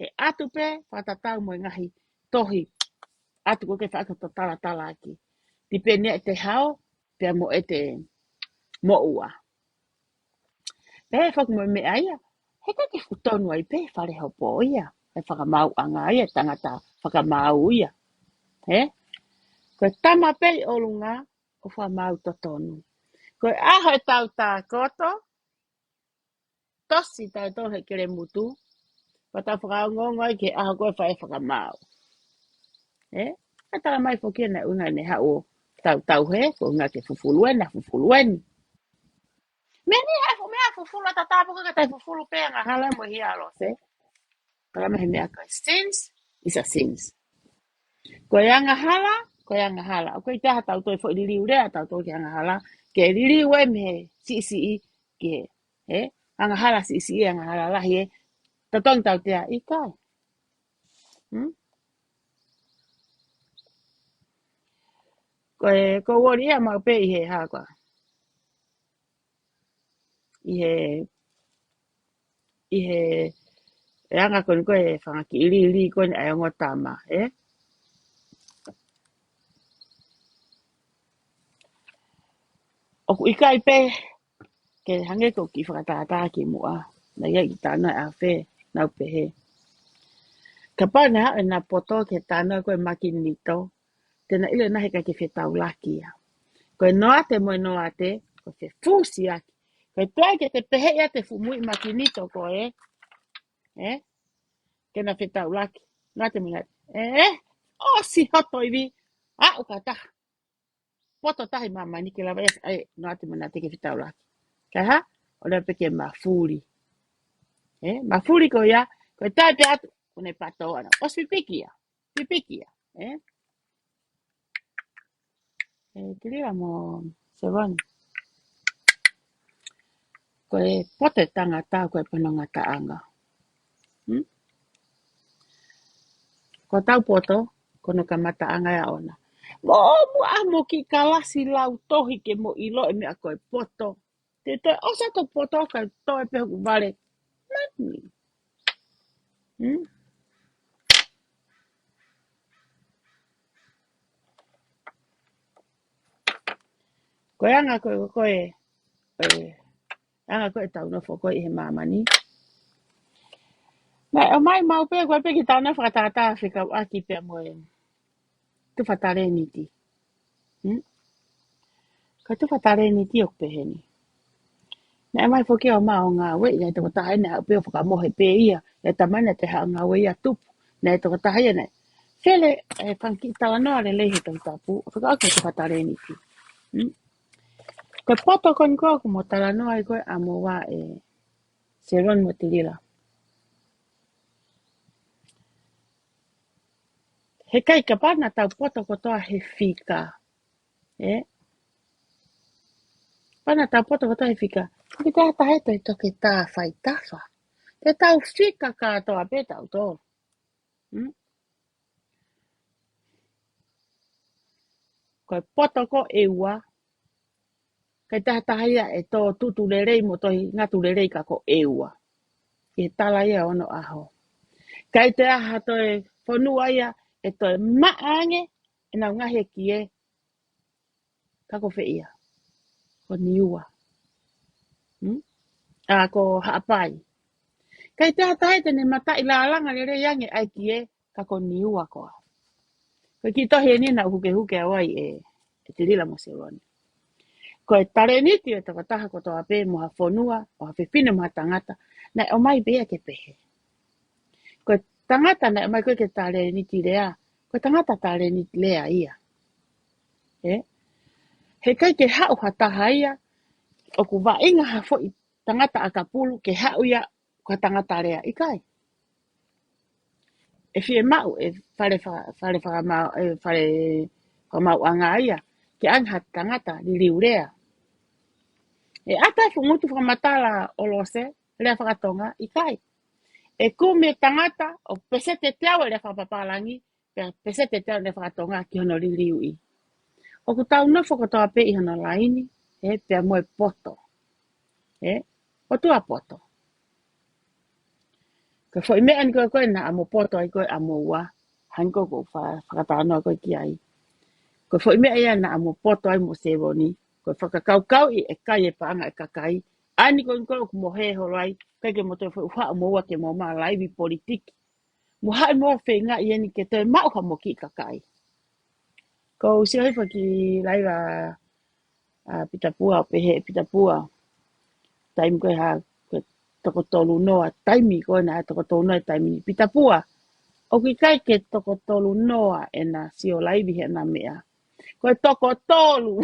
E atu pe whatatau moe ngahi tohi. Atu ko ke whakato tala aki. Dipene e te hao. Pea mo e te mo ua. Pe whak mo me aia. He ka ke whutonu ai pe whare hopo ia. E whakamau anga ia tangata whakamau ia. Koe tama pe o lunga o whamau to tonu. Koe aho e tau tā koto. Tosi tau tō he kere mutu. Pata whakaongongai ke aho koe whae whakamau. Atara mai whokia na unga ne hao tau he. Ko unga ke fufulueni. Mea fufulu ata tāpuka ka tai fufulu pe anga hala mo hi alo se. Kalama he mea koe sins is a sins. Koe anga hala. O koe te tau toi fo liri urea tau toi ke anga hala. Ke liri ue me si ke. Anga hala si anga hala lahi e. Tatong tau tea i kai. Ko wori ia mau pe i he hākua. I he e anga koni koe whangaki ili koni ai ongo tama, Oku i kai pe ke hange ko ki whakatātā ki mua. Na ia i tāna a whē, nau pe he. Ka pāne hao e nā poto ke tāna koe makinito. Tēnā ile nahe ka ke whetau laki ia. Koe noa te moe noa te, ko te fusi aki. Koe toi ke te pehe ia te fumui makinito koe, Kena whetau laki. Noa te mingat, o si hoto iwi. Uka taha. Poto tahi mama ni ke lawa es, noa te mana te ke whetau laki. Kai ha, o lea peke mafuri. Mafuri ko ia, koe tai pe atu, kone pato ana. Os pipikia. Te rea mo se wani. koe pote tangata koe panonga taanga. Ko tau poto, kono ka mataanga ya ona. Mo mo ki kalasi lau tohi ke mo ilo e mea koe poto. Te toi osa to poto ka toi pe ku vale. Mani. Koe anga koe anga koe tau no fo koe he mamani. Na o mai mau pe koe pe ki tau na whakatata Afrika aki pe moe. Tu whatare ni ti. Ka tu whatare ni ti ok pe heni. Na mai fo ke o mao ngā we ia te watahe na pe o whakamohe pe ia. E tamana te hao ngā we ia tupu. Na e te watahe nei. Fele e whanki tala noa le lehe tau tapu. Whakaake tu whatare ni ti. Koe poto kon koe ko mo tala noa i koe a mo wa e se ron mo te lila. He kai ka pana tau poto ko toa he whika. Pana tau poto ko toa he whika. Ki te hata he toi toke tā whai tawha. Te tau whika katoa pe tau tō. Koe poto ko e ua. Kai te hata haia e tō tutu le rei mo tohi ngatu le rei ka ko e ua. Ke tala ia ono aho. Kai te aha toi whanua ia e toi maange e nau ngahe ki e kako whi ia. Ko niua. Ko haapai. Kai te hatai tene matai la alanga le rei ange ai ki e kako niua koa. Koe ki tohi e nina huke huke awai e te lila mo se roni. Koe tare niti e takataha ko toa pe moha whanua o hawhewhine moha tangata na o mai bea ke pehe. Koe tangata na o mai koe ke tare niti lea. Koe tangata tare niti lea ia. He kai ke hau hataha ia o ku wa inga ha fo i tangata a kapulu ke hau ia ko tangata lea i kai. E fie mau e whare mau anga ia ke angha tangata li riu lea. E ata fu mutu whamatala o lose lea whakatonga i kai. E kume tangata o pesete te au lea whapapalangi pesete te au lea whakatonga ki hono li riu i. O ku tau no whakatoa pe i hono laini pia moe poto. O tua poto. Ka fo i mea ni koe na amo poto ai koe amo ua. Hanko ko whakatanoa koe ki ai. Ko fo i mea ia na amo poto ai mo se roni. Ko whakakaukau i e kai e paanga e kakai. Ani koe ko mo he horai. Kai ke mo te wha mo ua ke mo maa laivi politiki. Mo hai mo whi ngā i eni ke te mauha mo ki kakai. Ko si hoi whaki laiva pitapua o pehe pitapua. Taimi koe ha toko tolu noa. Taimi koe na toko tolu noa taimi ni pitapua. O ki kai ke toko tolu noa e na sio laivi he na mea. Koe toko tolu.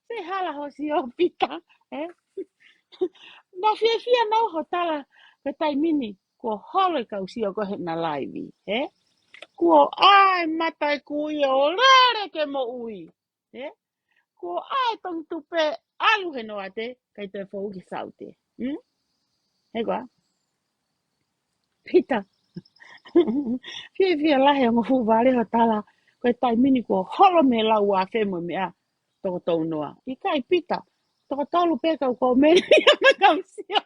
Se hala ho sio pita. Na fia nau ho tala ke taimini. Ko holo kau sio ko he na laivi. Ko ai matai kui o rare ke mo ui. Ko ai tong tupe alu he noa te. Kai te fo uki saute. He koa. Pita. Fia lahe o fu vale ho tala. Koe tai mini ko holo me lau a whemo mea. Toko tau noa. I kai pita. Toko tolu peka ko meni ama kau sio.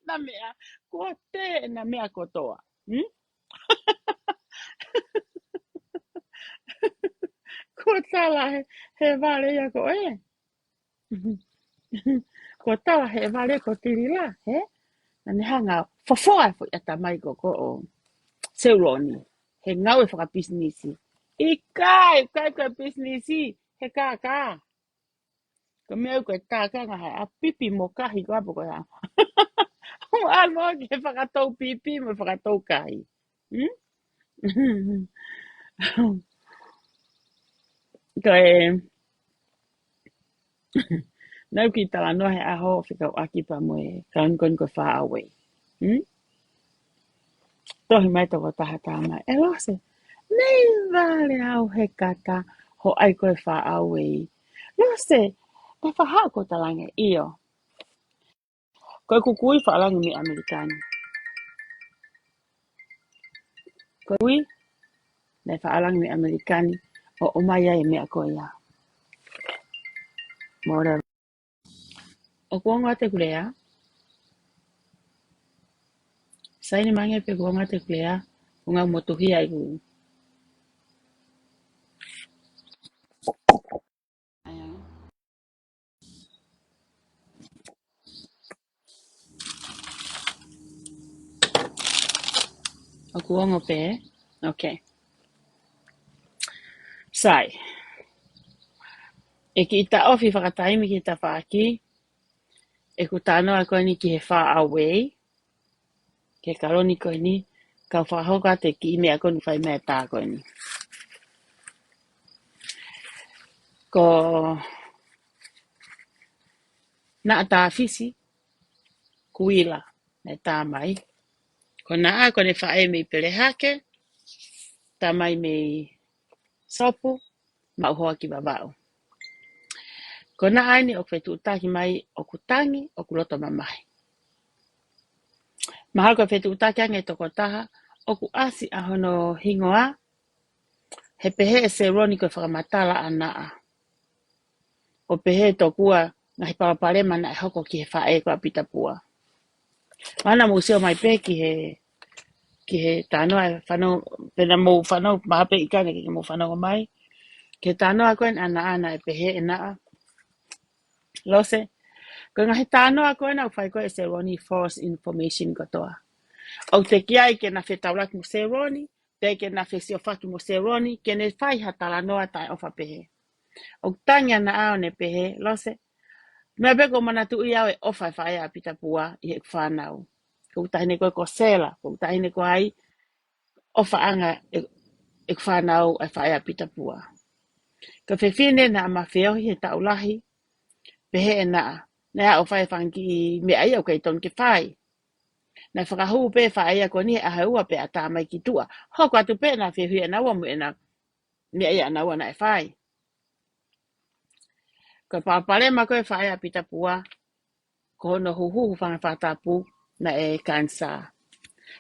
Na mea. Ko te na mea kotoa. Ko tala he vale ia ko e. Ko tala he vale ko tiri la. Na ne hanga fofoa fo ata mai ko o. Seuroni. He ngau e whakapisnisi. I kai ko pisnisi. He kā. Ko mea koe kā ngaha. A pipi mo kahi ko apo koe a. O almo ke whakatou pipi mo whakatou kahi. Koe. Nau ki tala nohe aho whikau aki pa moe. Kaun ko wha awe. Tohi mai toko taha tāma. E lose. Nei vale au he kata ho ai koe wha awe. Lose, me whahau ko talange iyo. Koe kukui whaalangi me Amerikani. Koe kui, me whaalangi me Amerikani, o umaya e mea koe ia. Mora. O kuonga te kulea, saini mange pe kuonga te kulea, unga motohia i ku. O kuonga pe, okay. Sai, e ki ita ofi whakataimi ki ita whaaki, e ku tānoa koe ni ki he wha away, ke karoni koe ni, ka whahoka te ki mea konu whai mea tā koe ni. Ko na tā fisi, kuila, me tā mai. Ko na a kone whae mei pelehake, tā mai mei sopu, ma uhoa ki wawao. Ko na aini o kwetu utaki mai o kutangi, o kuloto mamahi. Mahal ko kwetu utaki ange toko taha, o ku asi ahono hingoa, he pehe e se roni koe whakamatala anaa. O pehe tokua ngahi parapare mana e hoko ki he whae ko apita pua. Mana museo mai pe ki he tānoa e whanau, pena mou whanau, mahape ikane ki mou whanau mai, ke tānoa koen ana e pehe e naa. Lose, ko ngahi tānoa koen au whai koe e se roni false information katoa. Au te kiai ke na whetauraki mo se roni, te ke na whesiofaki mo se roni, ke ne whai hatala noa tai ofa pehe. O tanga na ao ne pehe, lose, mea beko manatu i au e ofa e whai a pita pua i e whanau. Ko tahine koe ko sela, ko tahine koe ai, ofa anga e whanau e whai a pita pua. Ka whewhine na ama whiohi he taulahi, pehe e naa, na o whai whangi me ai au kei ton ke whai. Na whakahu pe whaia ko ni a haua pe a tā mai ki tua. Hoko atu pe na whihui e naua mu e na me ai a naua na e whai. Ko pāpare ma koe whaia pita pua, ko hono huhu whanga whatapu na e kansa.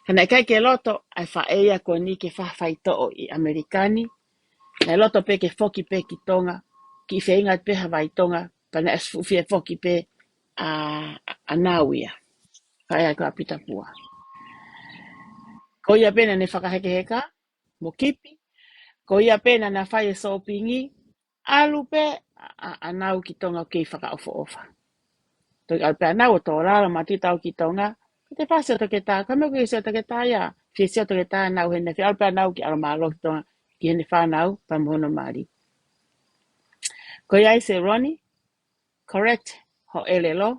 Kana kai ke loto ai whaia ko ni ke whawhaito i Amerikani, na loto pe ke foki pe ki tonga, ki whainga pe Hawaii tonga, pana e fufie foki pe a nauia. Whaia ko a pita pua. Ko ia pena ne whakaheke heka, mo kipi, ko ia pena na whai e sopingi, alu pe a nau ki tonga o kei whakaofo ofa. Toi alpe a nau o tō rara mati tau ki tonga, ko te whase o toke tā, ka meo ki se o toke tā ia, whiese o toke tā nau hene, whi alpe a nau ki aramalo ki tonga, ki hene whanau, pa mohono maari. Ko iai se Ronnie, correct, ho elelo,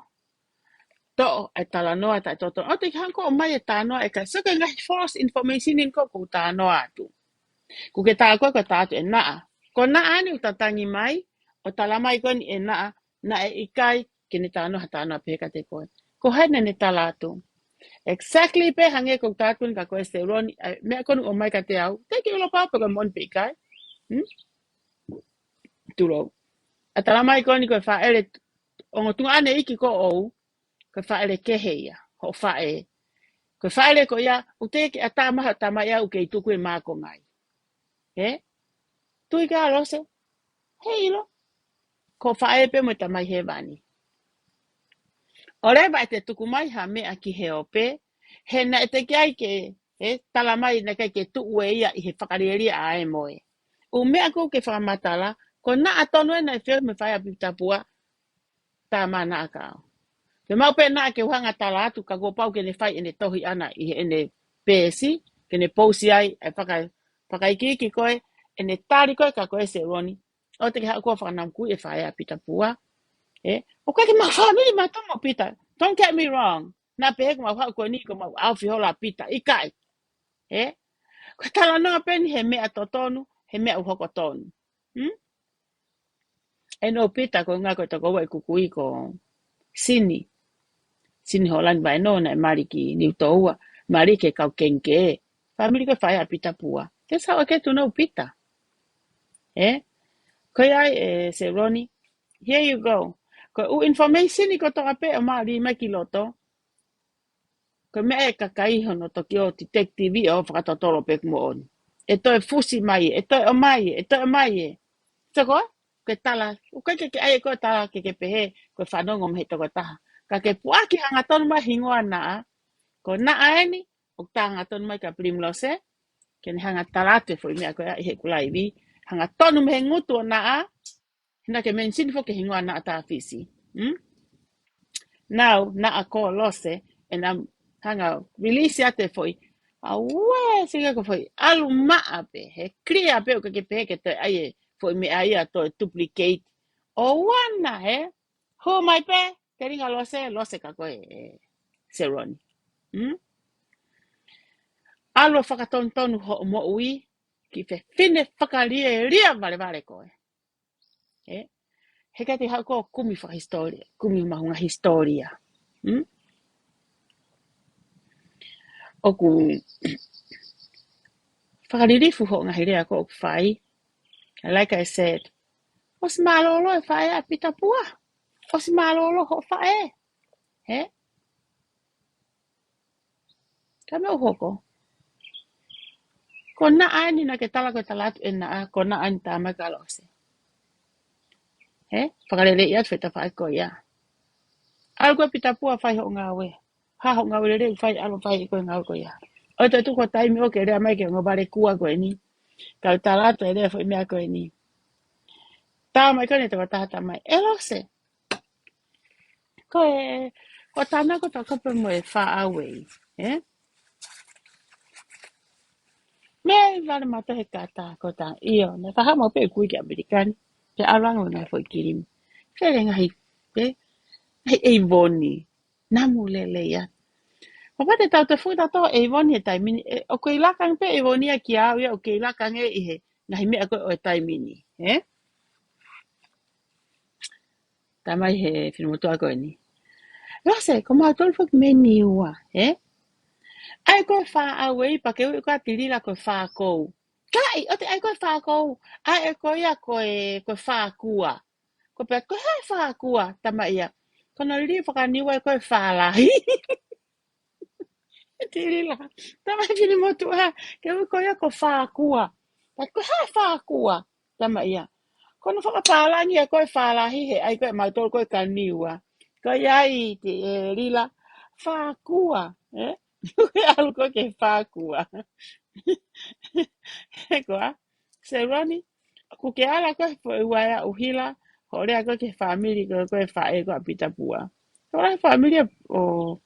to e tala noa ta toto. O te hanko o mai e tā noa e ka, so ka ngahi false information in ko tā noa atu. Ku ke tā koe ko tātu e naa. Ko naa ani utatangi mai, o tala mai koe ni e naa, na e ikai, ke ne tānoa tānoa peka te koe. Ko hene ne tala atu. Exactly pe hange ko tātu ka koe se Ronnie, mea konu o mai ka te au, te ki ulo pāpa ko mon pe ikai. Turo. A tala mai koe ni koe whaere, o ngotunga ane iki ko ou, koe whaere keheia, ho whae. Koe whaere ko ia, uteke a tāmaha tamai au ke i tuku e māko ngai. He? Tui ka alose? Hei lo. Ko whae pe mo tamai he vani. O rewa e te tuku mai ha mea ki he ope, he na e te kiai ke, he, tala mai na kai ke tuku e ia i he whakarieria a e moe. O mea ko ke whakamatala, ko na atonu e na e whio me whae a pipitapua, tā mana a kao. Te mau pe na ke uhanga tala atu ka go pau ke ne whai ene tohi ana i ene pēsi, ke ne pousi ai e whakaikiki koe, ene tāri koe ka koe se Ronnie. O te ke hao kua whakanam kui e whae a pita pua. O koe ke mau whamiri ma tomo pita. Don't get me wrong. Nā pehe ko mau hao koe ni ko mau awhi hola pita. Ikai. Ko tala noa peni he mea totonu, he mea uhoko tonu. E no pita ko ngā koe toko wai kukui ko Sini. Sini Holland vai no na mari ki New Toua, mari ke kau kenke. Family ko whae a pita pua. That's how I get to know pita. Ko ai se Ronnie, Here you go. Ko u information I ko toka pe o maari mai ki loto. Ko me e kakai hono toki o detective o whakatotoro pe kumo oni. E toi fusi mai, e toi o mai, e toi o mai e. Tako, ke tala, o kai ke ai ko tala ke pehe, ko whanongo me toko taha. Ka ke puaki hanga tonu mai hingoa naa, ko naa eni, o tanga tonu mai ka primlose, ke ni hanga talate fo mea ko ia he kulai vi, hanga tonu me ngutu o naa, hina ke mensini fo ke hingoa naa ta fisi. Now, naa ko lose, and I'm hanga release ate foi. Awe, siga ko foi. Alu maa pe, he kria pe o ke pe ke te ai foi me ai to duplicate. O wana he. Ho mai pe, te ringa lose ka ko seroni. Alo whakatontonu ho mo ui, ki fe fine whakarie ria vale ko e. He ka te hako kumi wha historia, kumi mahunga historia. Oku whakaririfu ho ngahi rea ko oku whai. Like I said, os malolo e whae a pita pua. Os malolo ho whae. He? Ka me uhoko. Ko na ani na ke tala ko talatu e na ko na ani tama ka lose. He? Whakarere iat wheta whae ko ia. Algo e pita pua whai ho ngawe. Ha ho ngawe re whai alo whai ko ngawe ko ia. O te tuko taimi o ke rea mai ke ngobare kua ko e ni. Kau talatu e rea whai mea ko e ni. Tā mai kone te watahata mai. E lose. Ko e... Ko tāna ko ta kope mo e wha awei. Eh? Me vale mata he kata ko ta io. Ne whaha mo pe kui ki Amerikani. Te aranga o nai fo I kirimi. Where ngahi. Hei e voni. Namu lele ia. Papa te tau te futa to e voni e taimini. O ko ilakang pe e voni a ki au ia. O ko ilakang e ihe. Ngahi mea ko o e taimini. Eh? Tamai he whinumotua koe ni. Lase, ko maa tolu fuk me niua. Eh? Ai koe wha awei pa ke ui koe tirila koe wha kou. Kai, o te ai koe wha kou. Ai e koe ia koe wha kua. Ko pe koe hai wha kua, tama ia. Kono riri whakaniwa e koe wha lahi. Tirila. Tama kini motu ha. Ke ui koe ia koe wha kua. Pa koe hai wha kua, tama ia. Kono whakapalangi e koe wha lahi he ai koe mautoro koe kaniwa. Koe ai te rila. Wha kua, eh? Koe alu koe ke wha kua. Koa, se rani, ku ke ala koe po e waia uhila, ho rea koe ke family koe koe whae koe a pita pua. Ko rea family o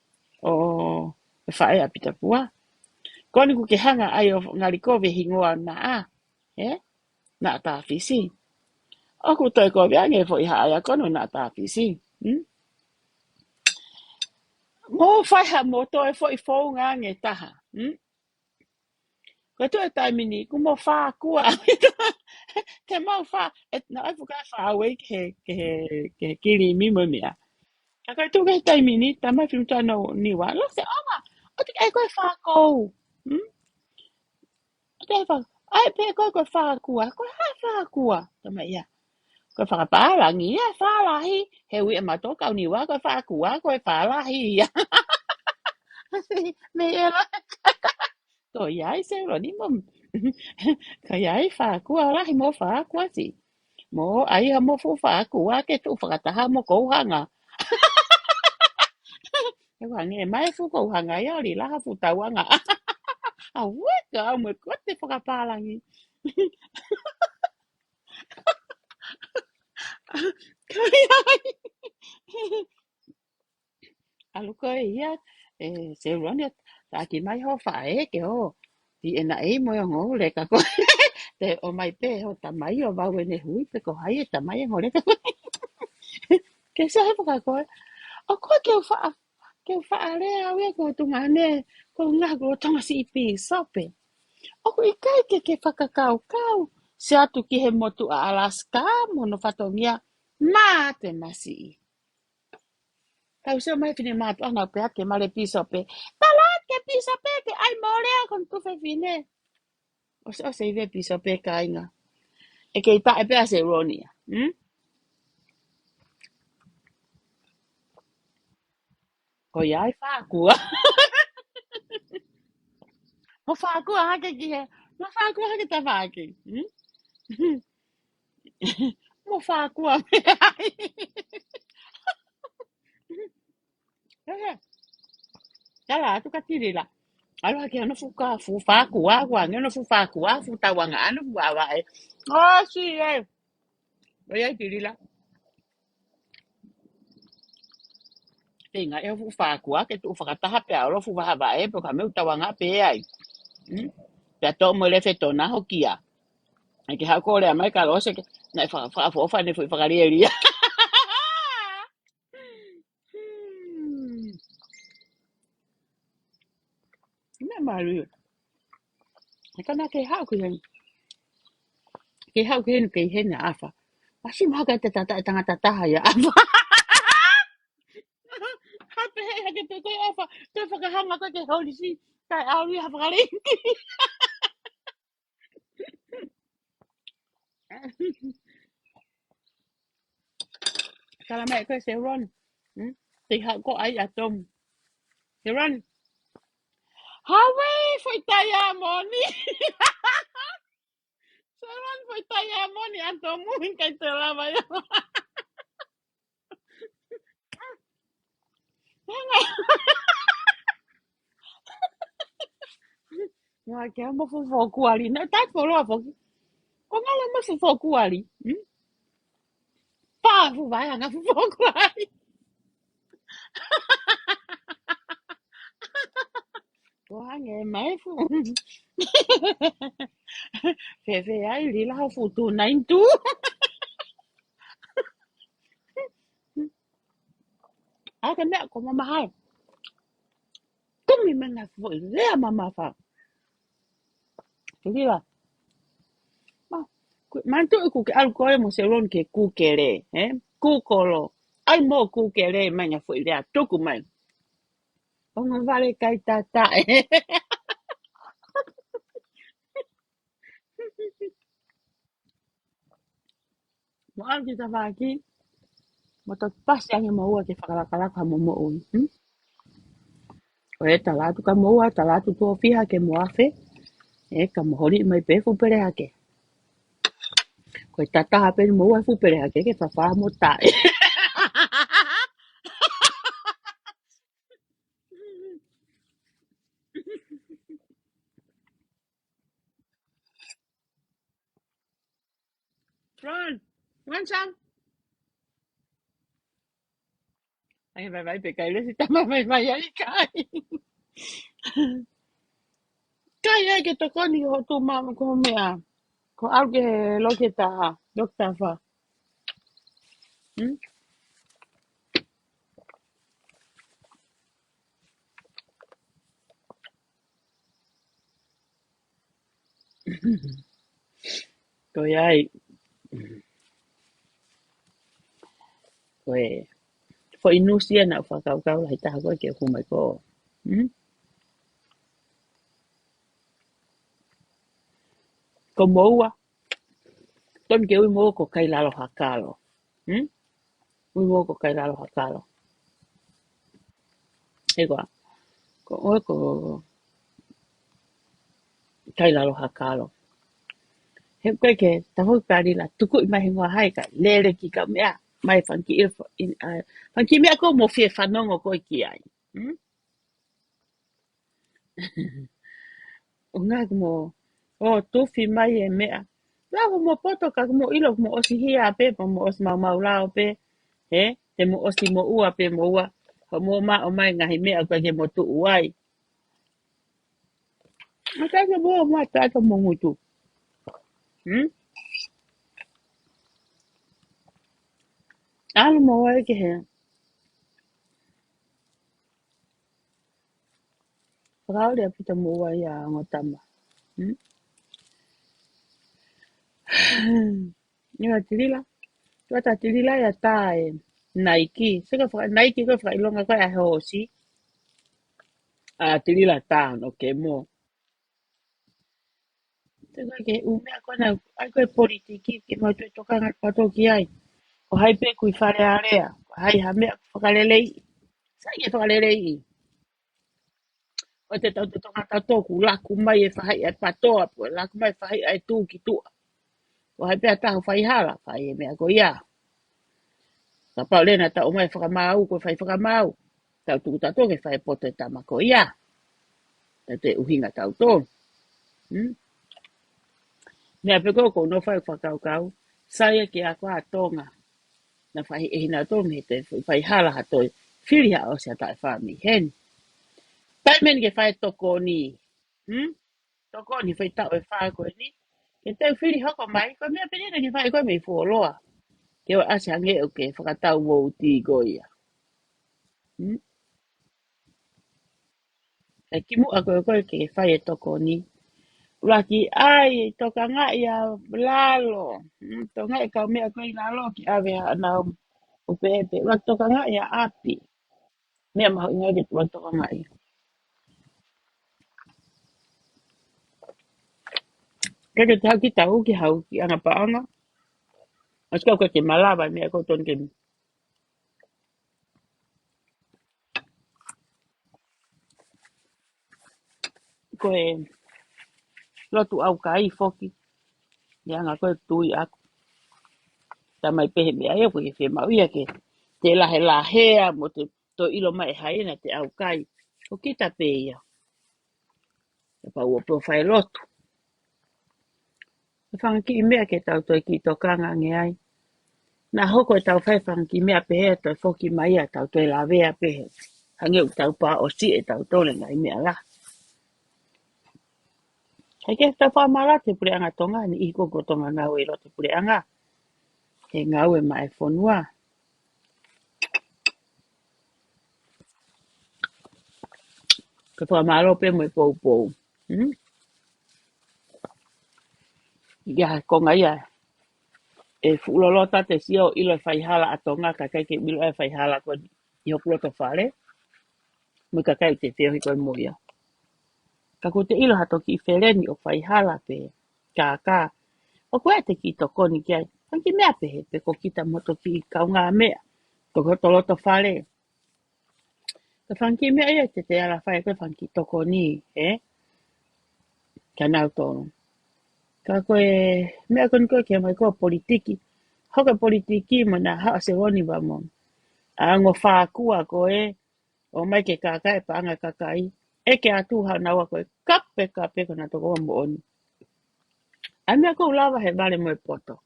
whae a pita pua. Koni ku ke hanga ai o ngari koe hingoa na a, na ta fisi. O ku toi koe ange fo I haia kono na ta fisi. Mo whaiha mo toi fo I fōu ngā nge taha. Ko tu e taimini, ku mo wha kua. Te mau wha, na ai fuka wha awei ke kiri mi mo mea. Ka kai tu ke taimini, ta mai whinu tano niwa. Lo se oma, o te ai koe wha kou. O te ai wha, ai pe koe wha kua, koe hai wha kua. Ta mai ia. Koe whakapārangi, ia whalahi. He ui e mato kau niwa, koe wha kua, koe whalahi. Ia. Me e la. Ko iai se roni mo. Ka iai wha kua, rahi mo wha kua si. Mo ai ha mo fu wha kua ke tu whakataha mo kouhanga. E wangi e mai fu kouhanga ia ori laha fu tauanga. A weka au me kote whakapālangi. Ka iai. Alu ko ia. Se roni ta ki mai ho wha e ke ho. Ti e na e mo yo ngō le ka ko. Te o mai pe ho ta mai o wau e ne hui pe ko hai e ta mai e ngō le ka ko. Ke se hai whakakoe. O koe ke whaarea wea ko tungane, ko ngā ko tonga si ipi sope. O ko I kai ke whakakau kau, se atu ki he motu a Alaska, mono whatongia, mā te masi I. Kau se o mai whine mātu ana pe ake mare pisope. Tala ke pisope ke ai morea kon tu whine. O se iwe pisope ka inga. E ke ita e pea se ronia. Ko ia ai whākua. Mo whākua hake ki he. Mo whākua hake ta whāki. Mo whākua me ai. Tala atu ka tiri la. Alo hake ana fuka fu whākua. Kua ngeno fu whākua. Fu tawanga anu fu awa e. Oh, si e. O ia tiri la. Te nga e fu whākua. Ke tu whakataha pe alo fu wahawa e. Pe ka meu tawanga pe ai. Pe ato mo le whetona hokia. Ai ke hako le mai ka lo se na fa ne fu whakaria. Me malu. E kana ke hau ki hen. Ke hau ki hen ke hen afa. Asi maga te tanga tataha ya afa. Hape he ke te koe afa. Te whakahanga koe ke holi si. Kai auri ha whakaringi. Kala mai koe se ron. Te hau ko ai atom. Se ron. Hawe foi tai a moni. Se ron foi tai a moni atomu in kai te lava ya. Nga ke mo fu foku ali. Na tak folo a foku. Ko ngalo mo fu foku ali. Pa fu vai anga fu foku ali. Ko hange mai fu. Fe ai li la fu tu nain tu. A ke me ko mama hai. Kumi menga fu le mama fa. Tuli la. Ma. Mantu ku ke al ko mo se ron ke ku kere, Ku kolo. Ai mo ku kere manga fu le a tuku mai. Onga vale kai tata. Mo al kita va aquí. Mo to pas yang mo wa ke fakala ka mo mo un. O e talatu ka mo wa talatu to fiha ke mo afe. E ka mo hori mai pe fu pere ake. Ko tata ha pe mo wa fu pere ake ke fa fa mo ta. Ron, Ron sang. Ai vai pe kai le si tama vai ai kai. Kai ai ke to koni ho tu mama ko mea. Ko au ke lo ke ta. Dokta fa. Hmm? Ko ai ko e. Fo inusia na fa kau lai ta ko ke fu mai ko. Hmm? Ko mo wa. Ton ke ui mo ko kai lalo hakalo. Hmm? Ui mo ko kai lalo hakalo. E ko o ko kai lalo hakalo. He koe ke tahu pari la tuku i mahi ngā hai ka lere ki ka mea mai whanki whanki mea ko mo fie whanongo koe ki ai. O ngā ko mo o tuwhi mai e mea. La ko mo poto ka mo ilo mo osi hia a pe mo osi mau mau lao pe. He? Te mo osi mo ua pe mo ua. Ko mo ma o mai ngahi mea koe ke mo tu uai. Ma kai ke mo o ma tai ka mo ngutu. Alo mo wai ke he. Rau le pita mo wai a ngotama. Ia tirila. Tua ta tirila ya tae. Nike. Sika whaka Nike ko whaka ilonga koe a hosi. A tirila ta no ke mo. Sika ke umea kona. Ai koe politiki ke mo tue toka ngat pato ki ai. O hai pe kui whare area. Hai ha mea whakarelei. Sai e whakalere i. O te tau te tonga tau tōku, laku mai e whahai ai patoa po, laku mai whahai ai tū ki tua. O hai pēr tahu whaihala, whai e mea ko ia. Ka pau lena tau mai whakamau, ko whai whakamau. Tau tūku tau ke whai poto e tama ko ia. Tau te uhinga tau tō. Nea peko ko no whai whakau kau, sai e ki a kua tonga. Na whai e hina tō me te whaihala hatoi. Whiri ha o sea tai whami hen. Tai men ke whai toko ni. Toko ni whai tau e whai koe ni. Ke tau whiri hoko mai, ko mea penina ke whai koe me i fuoloa. Ke o ase hange o ke whakatau wou ti goia. E kimu a koe koe ke whai e toko ni. Laki ai, toka ngai a lalo. Toka ngai kau mea koe lalo ki awe ha nao o pepe. Laki toka ngai a api. Mea maho inga ke tua toka ngai. Kake te hau ki tau ki hau ki anga paanga. Mas kau ke malawa mea koe ton ke koe lotu au kai foki. Ia anga koe tui aku. Ta mai pehe mea eo koe ke mau ia ke te lahe lahea mo te to ilo mai haina te au kai. O kita pe ia. E pa ua po whai lotu. E whangaki i mea ke tau toi ki tokanga nge ai. Nā hoko e tau whai whangaki mea pehe toi foki mai a tau toi lawea pehe. Hange u tau pā o si e tau tole ngai mea la. Hei ke tau whamara te pure anga tonga ni i koko tonga ngau e lo te pure anga. He ngau e mai whonua. Ka whamaro pe mo e pou pou. Ia konga ia. E fulolota te sio ilo e whaihala a tonga ka kai ke milo e whaihala ko i hopulo to whare. Mo ka kai te teo hiko e moia. Ka ko te ilo hato ki whereni o whaihala pe. Ka. O koe te ki to koni ki ai. Hanki mea pehe pe ko kita moto ki kaunga mea. Ko koto loto whare. Ka whanki mea ia te ala whai koe whanki to koni. Ka nau tono. Ka koe mea koni koe kia mai koe politiki. Hoka politiki mo na haa se honi wa mo. A ngo whākua koe. O mai ke kakai pa anga kakai. E ke atu hao naua koe. Kape ko na toko mo oni. A mea kou lawa he vale mo e poto.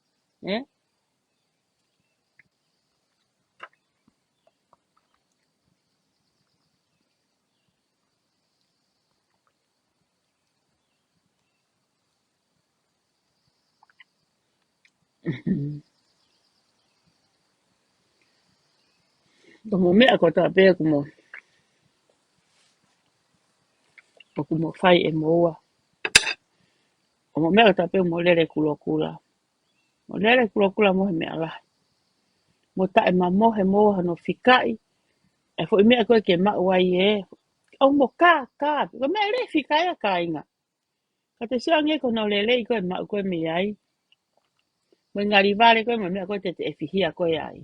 Tomo mea ko ta pēr kumo. O kumo whai e moa. O mo mea ko ta pēr mo lere kulokula. Mo lere kulokula mohe mea la. Mo ta e ma mohe moha no fikai. E fo i mea koe ke mau ai e. O mo ka. Ko mea le fikai a ka inga. Ka te siange ko no lele i koe mau koe me ai. Mo ngari vale koe mo mea koe te e fihia koe ai.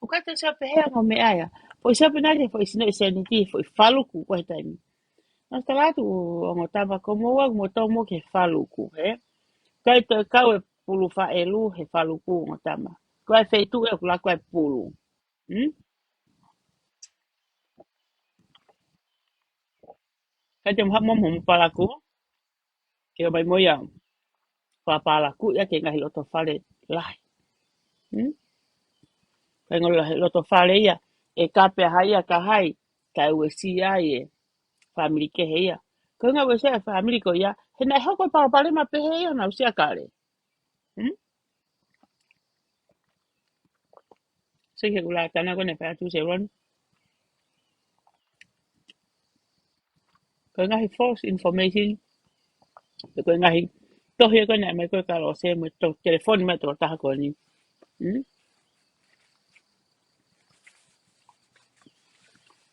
O ka te sa pehea ngo me aia. Po i sa penari fo i sino i seniti fo i faluku koe taimi. Nā talatu o ngō tama komoa mo tomo ke faluku, Kai te kau e pulu wha e lu he faluku ngō tama. Kai wheitu e kula kai pulu. Kai te mhamom homu palaku, ke o mai moia whapalaku ia ke ngahi loto whare lahi. Kai ngō loto whare ia, e kape haia ka hai, kai ue si ai e whamiri ke heia. Kai ngā ue se a whamiri ko ia, he nai hoko i parapare ma pehe ia na usia kare. So ke kula tana ko ne pēr tu se ron. Kai ngahi false information, kai ngahi tohi ko ne mai ko karo se mo to telefoni me to taha ko ni.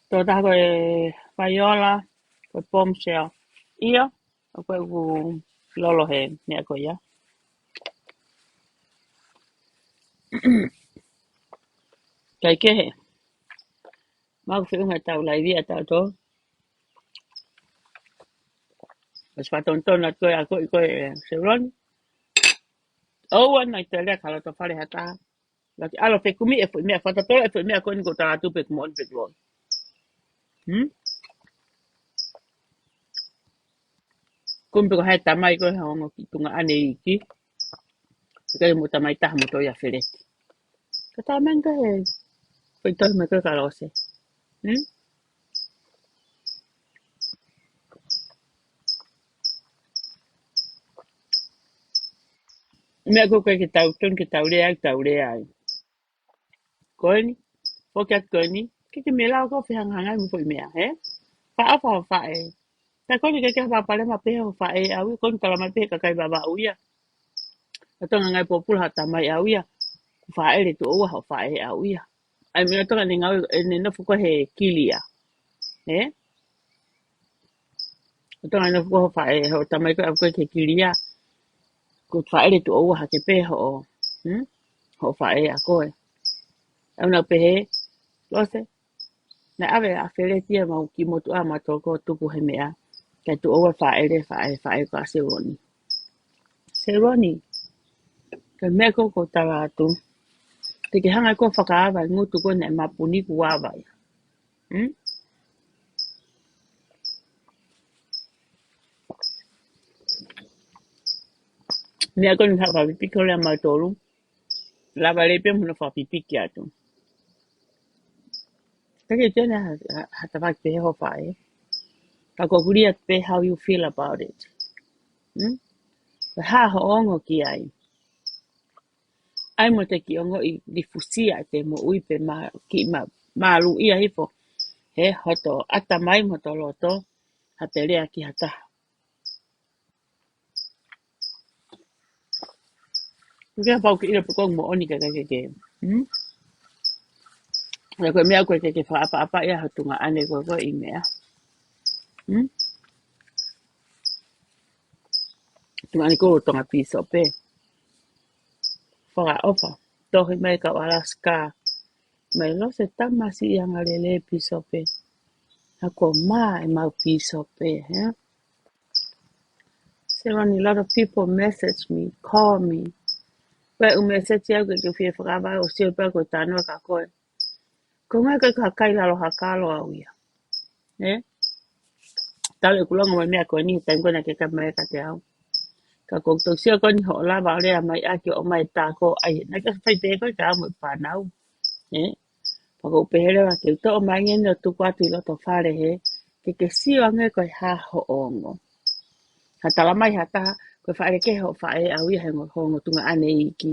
To taha ko e Viola, ko Bombshell. Ia, ko ku lolo he ne ko ia. Kai ke he. Mau fe unga tau lai via tau to. Mas patonton na koe a koe se ron. O wana I te lea kala to whare hata. Laki alo pe kumi e fo mea whatatola e fo mea koe ni ko tā tu pe kumon pe kuon. Kumpe ko hai tamai koe hongo ki tunga ane iki. Kai mo tamai taha mo to ia whereti. Ka tā manga he. Koe tohi me koe kalose. Mea koe ke tau ton ke tau rea ai. Koe ni. Poke at koe ni. Ke me lao ko whihang hangai mo fo mea he. Wha awha ho wha e. Ta koe ni ke hapa pale ma pehe ho wha e au. Koe ni kala mai pehe kakai baba au ia. Ta tonga ngai popula hata mai au ia. Wha e le tu oua ho wha e au ia. Ai mea tonga ni ngau ne nofu ko he kilia. He. Tonga nofu ko ho wha e ho tamai koe au koe ke kilia. Ko wha e le tu oua ha ke pehe ho. Ho wha e a koe. Au na pehe. Lose. Na ave a where tia mau ki motu a matoko tuku he mea. Kai tu oua wha e ka se roni. Se roni. Ka mea koko tawa atu. Te ke hanga ko whakaawa ngutu ko ne mapuni ku awa. Mea ko ni haka pipiko lea mautolu. Lava lepe muna whapipiki atu. Kake tēnā hata whaki te heho whae. Ka kokuri at pe how you feel about it. Ka haho ongo ki ai. Ai mo te ki ongo I difusia te mo uipe ki maru ia hifo. He hoto ata mai mo to loto. Ha te rea ki hata. Kaya pau ki ira pukong mo oni ka kake. Kaya koe mea koe kake whaapa ia hatunga ane koe I mea. Tunga ane koro tonga piso pe. Whaka ofa. Tohi mai ka Alaska. Mai lo se tamasi I anga lele piso pe. Hako maa E mau piso pe. So when a lot of people message me, call me. Wai u message au ke whia whakawa o sio pa ko tānoa ka koe. Ko ngai ka kai lalo hakalo au ia. Tale kulonga mai mea koe ni tai kona ke ka mai ka te au. Ka koutou sio koni ho lava o lea mai ake o mai tā ko ai. Nai ka whai te koe ka au mai whanau. Pako upehere wa ke uto o mai ngene o tuku atu I loto whare he. Ke sio ange koe ha ho ongo. Ha tala mai hata koe whaere ke ho whae au ia hengo hongo tunga ane iki.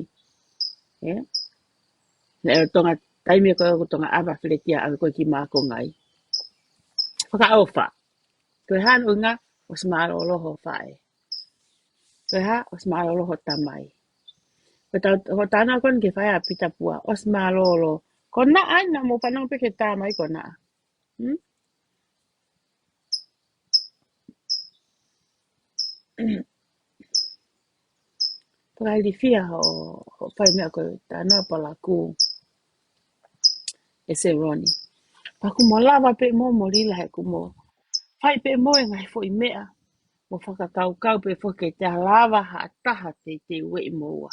Na e tonga taimi koe o tonga awa whiletia au koe ki māko ngai. Whaka ofa. Koe hano ngā o smaro loho whae. Koe ha o smaro loho tamai. Ko tāna kon ke whae a pita pua o smaro lo. Ko na ai na mo whanau peke tamai ko na. Pakaili fia ho whae mea koe tāna pala ku. E se roni. Paku mo lava pe mo lila he kumo. Whai pe mo e ngai fo I mea. Mo whakatau kau pe fo ke te lava ha taha te wei moa.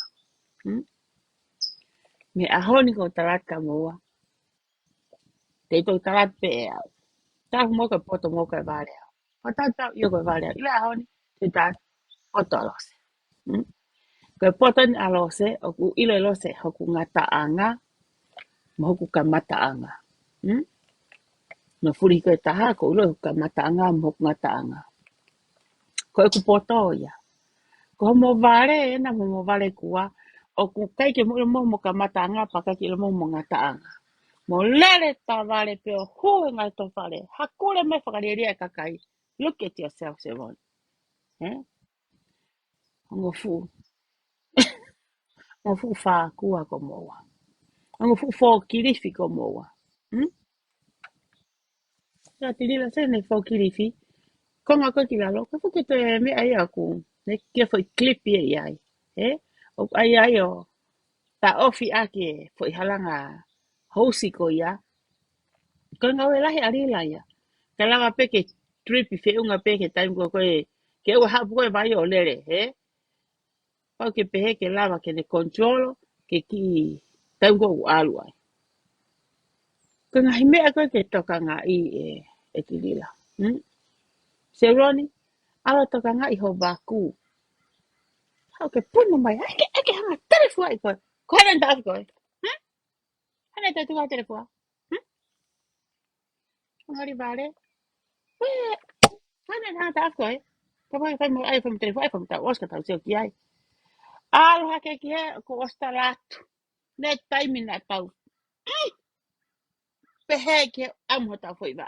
Me ahoni ko talat ka moa. Te to talat pe e au. Tau mo ka poto mo ka vale au. Pata tau io ka vale au. Ila ahoni te talat poto alose. Ka poto ni alose o ku ilo alose hoku ngata anga. Mo hoku ka mata anga. No furi ko taha ko ulo ka mata anga mo hoku ngata anga. Ko e ku poto ia. Ko mo vale e na mo vale kua. O ku kai ke mo ka mata anga pa kai ke mo ngata anga. Mo lele ta vale pe o hui ngai to vale. Hakule me whakareria kakai. Look at yourself, Sevon. Ngo fu. Ngo fu wha kua ko moa. Ngo fu fo kirifi ko moa. Ka te lila se ne fo kirifi. Ko ngā koe ki lalo. Ka fu ke te me ai aku. Ne kia fo I klipi e ai. O ai ai o. Ta ofi ake fo I halanga. Housi ko ia. Ko ngā welahi arila ia. Ka langa pe ke tripi fe unga pe ke time ko koe. Ke ua hapu koe vai o lere, he? Pau ke pehe ke lava ke ne controlo ke ki time ko u alu ai. Ko ngahi mea koe ke toka ngā e ki lila. Se roni, ala toka ngā i ho baku. Hau ke puna mai, ake hanga telefua i koe. Ko hana nta afi koe. Hana nta tuka telefua. Ngari vale. Wee, hana nta afi koe. Kapai fai mo ai fai mo telefua, ai fai mo tau oska tau seo ki ai. Alu hake ki he, ko osta latu. Ne taimi na tau. Pehe ke amu tau foi va.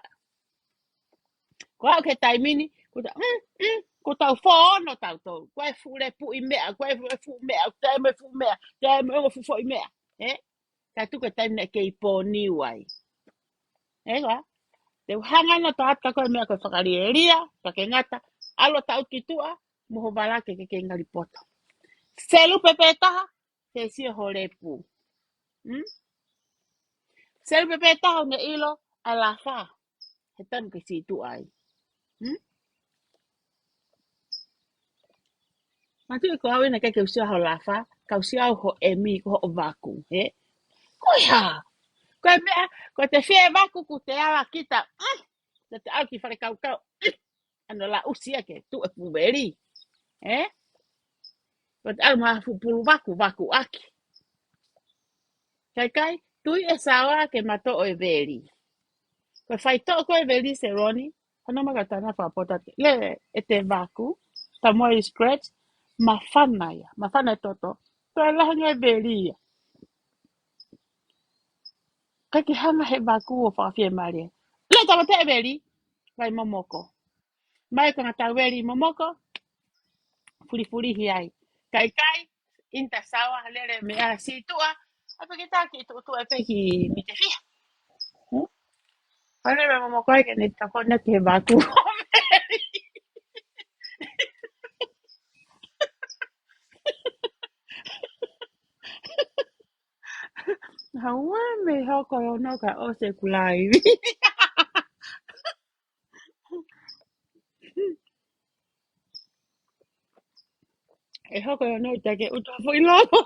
Ko au ke taimini, ko ta, ko tau whono tau tau. Koe fure pu i mea, koe fure fu mea, tēme fu mea, tēme ongo fu fo i mea. Ka tuka taimina ke i pō niwai. Koa? Te hanga na tāta koe mea koe whakari e ria, ka ke ngata, alo tau ki tua, moho wala ke ngari poto. Selu pepe taha, te sia hore pu. Selu pepe taha ne ilo, a la wha. He tanu ke si tu ai. Matu e ko awe na ke usia ho la wha, ka usia ho e mi ko ho vaku, he? Koe ha! Koe mea, koe te whie vaku ku te ala kita, te au ki whare kau kau, ano la usia ke tu e puveri, eh? Koe te au maha pulu vaku aki. Kai, tui e sawa ke mato o e veri. Koe whai to ko e veri se roni, hana maka tana whapota te, le e te vaku, ta mo i scratch, mawhana toto, toa lahanga e veri ia. Kai ki hanga he vaku o whawhia maria. Le tawa te e veri, vai momoko. Mai ko ngā tau veri momoko, furi hi ai. Kai, inta sawa, lere me a si tua, apa kita ki tu e pe ki mi te fia. Pane me momoko ai ke ni takona ke vaku. Haua me hoko o no ka o se kulai. E hoko o no te ke uta fui lomo.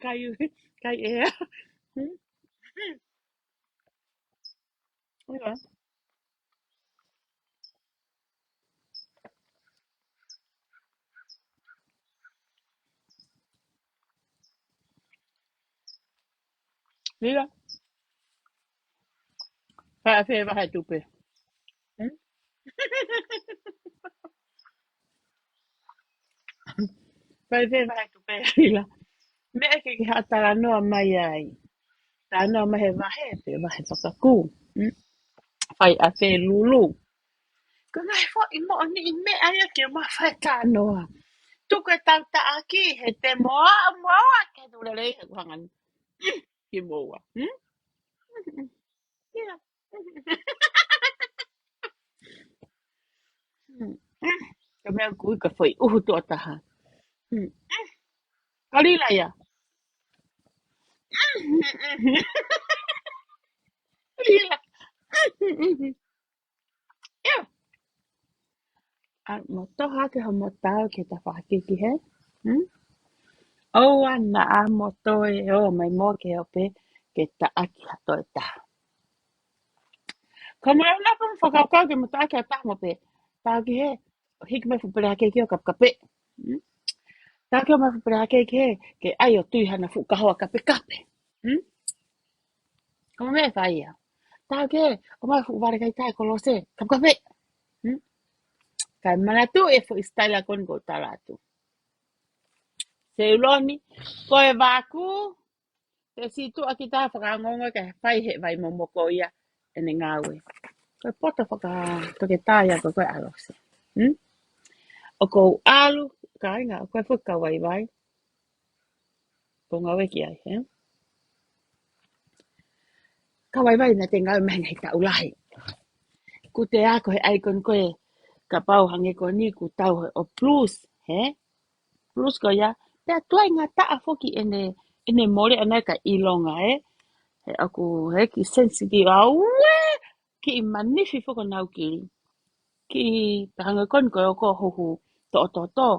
Kai e. Mira, fa fe va tupe. Fa fe va tupe. Mira. Me ke ki hatara noa mai ai. Tā noa mahe wahe, te wahe whakaku. Whai a te lulu. Ko ngai fo i mo ni i me aia ke ma whai tā noa. Tuku e tau ta aki, he te moa ke dure rei he kuhangan. Ki moa. Yeah. Ka mea kui ka whai uhu tō taha. Karila ia. Karila. Ia. A mo toha ke ha mo tau ke ta whakiki he. O ana a mo toe o mai mo ke ope ke ta aki hato e taha. Ka mea na pun whakakau ke mo ta aki a taha mo pe. Ta aki he. Hiki mai whupere hake ki o kape. Ta aki o mai whupere hake ki he. Ke ai o tui hana whukahoa kape. Ka mea whai ia. Ta aki he. O mai whupere kai tai ko lo se. Kape. Kai mana tu e fo istaila kon go taratu. Se uloni, ko e waku, te situ a ki tā whakangonga ka whai he vai momoko ia e ne ngāwe. Ko e poto toke tāia ko koe alose. O kou alu, ka inga, o koe whuka vai, ko ngāwe ki ai, he? Ka vai na te ngāwe mehenga hi ta ulahi. Ku te a ko he aikon koe, ka pau hange ko ni ku tau o plus, he? Plus ko ia, pea tuai ngā taa foki ene more ana ka ilonga, he? aku heki sensitive aue ki manifi foko nau ki hanga kon ko hohu to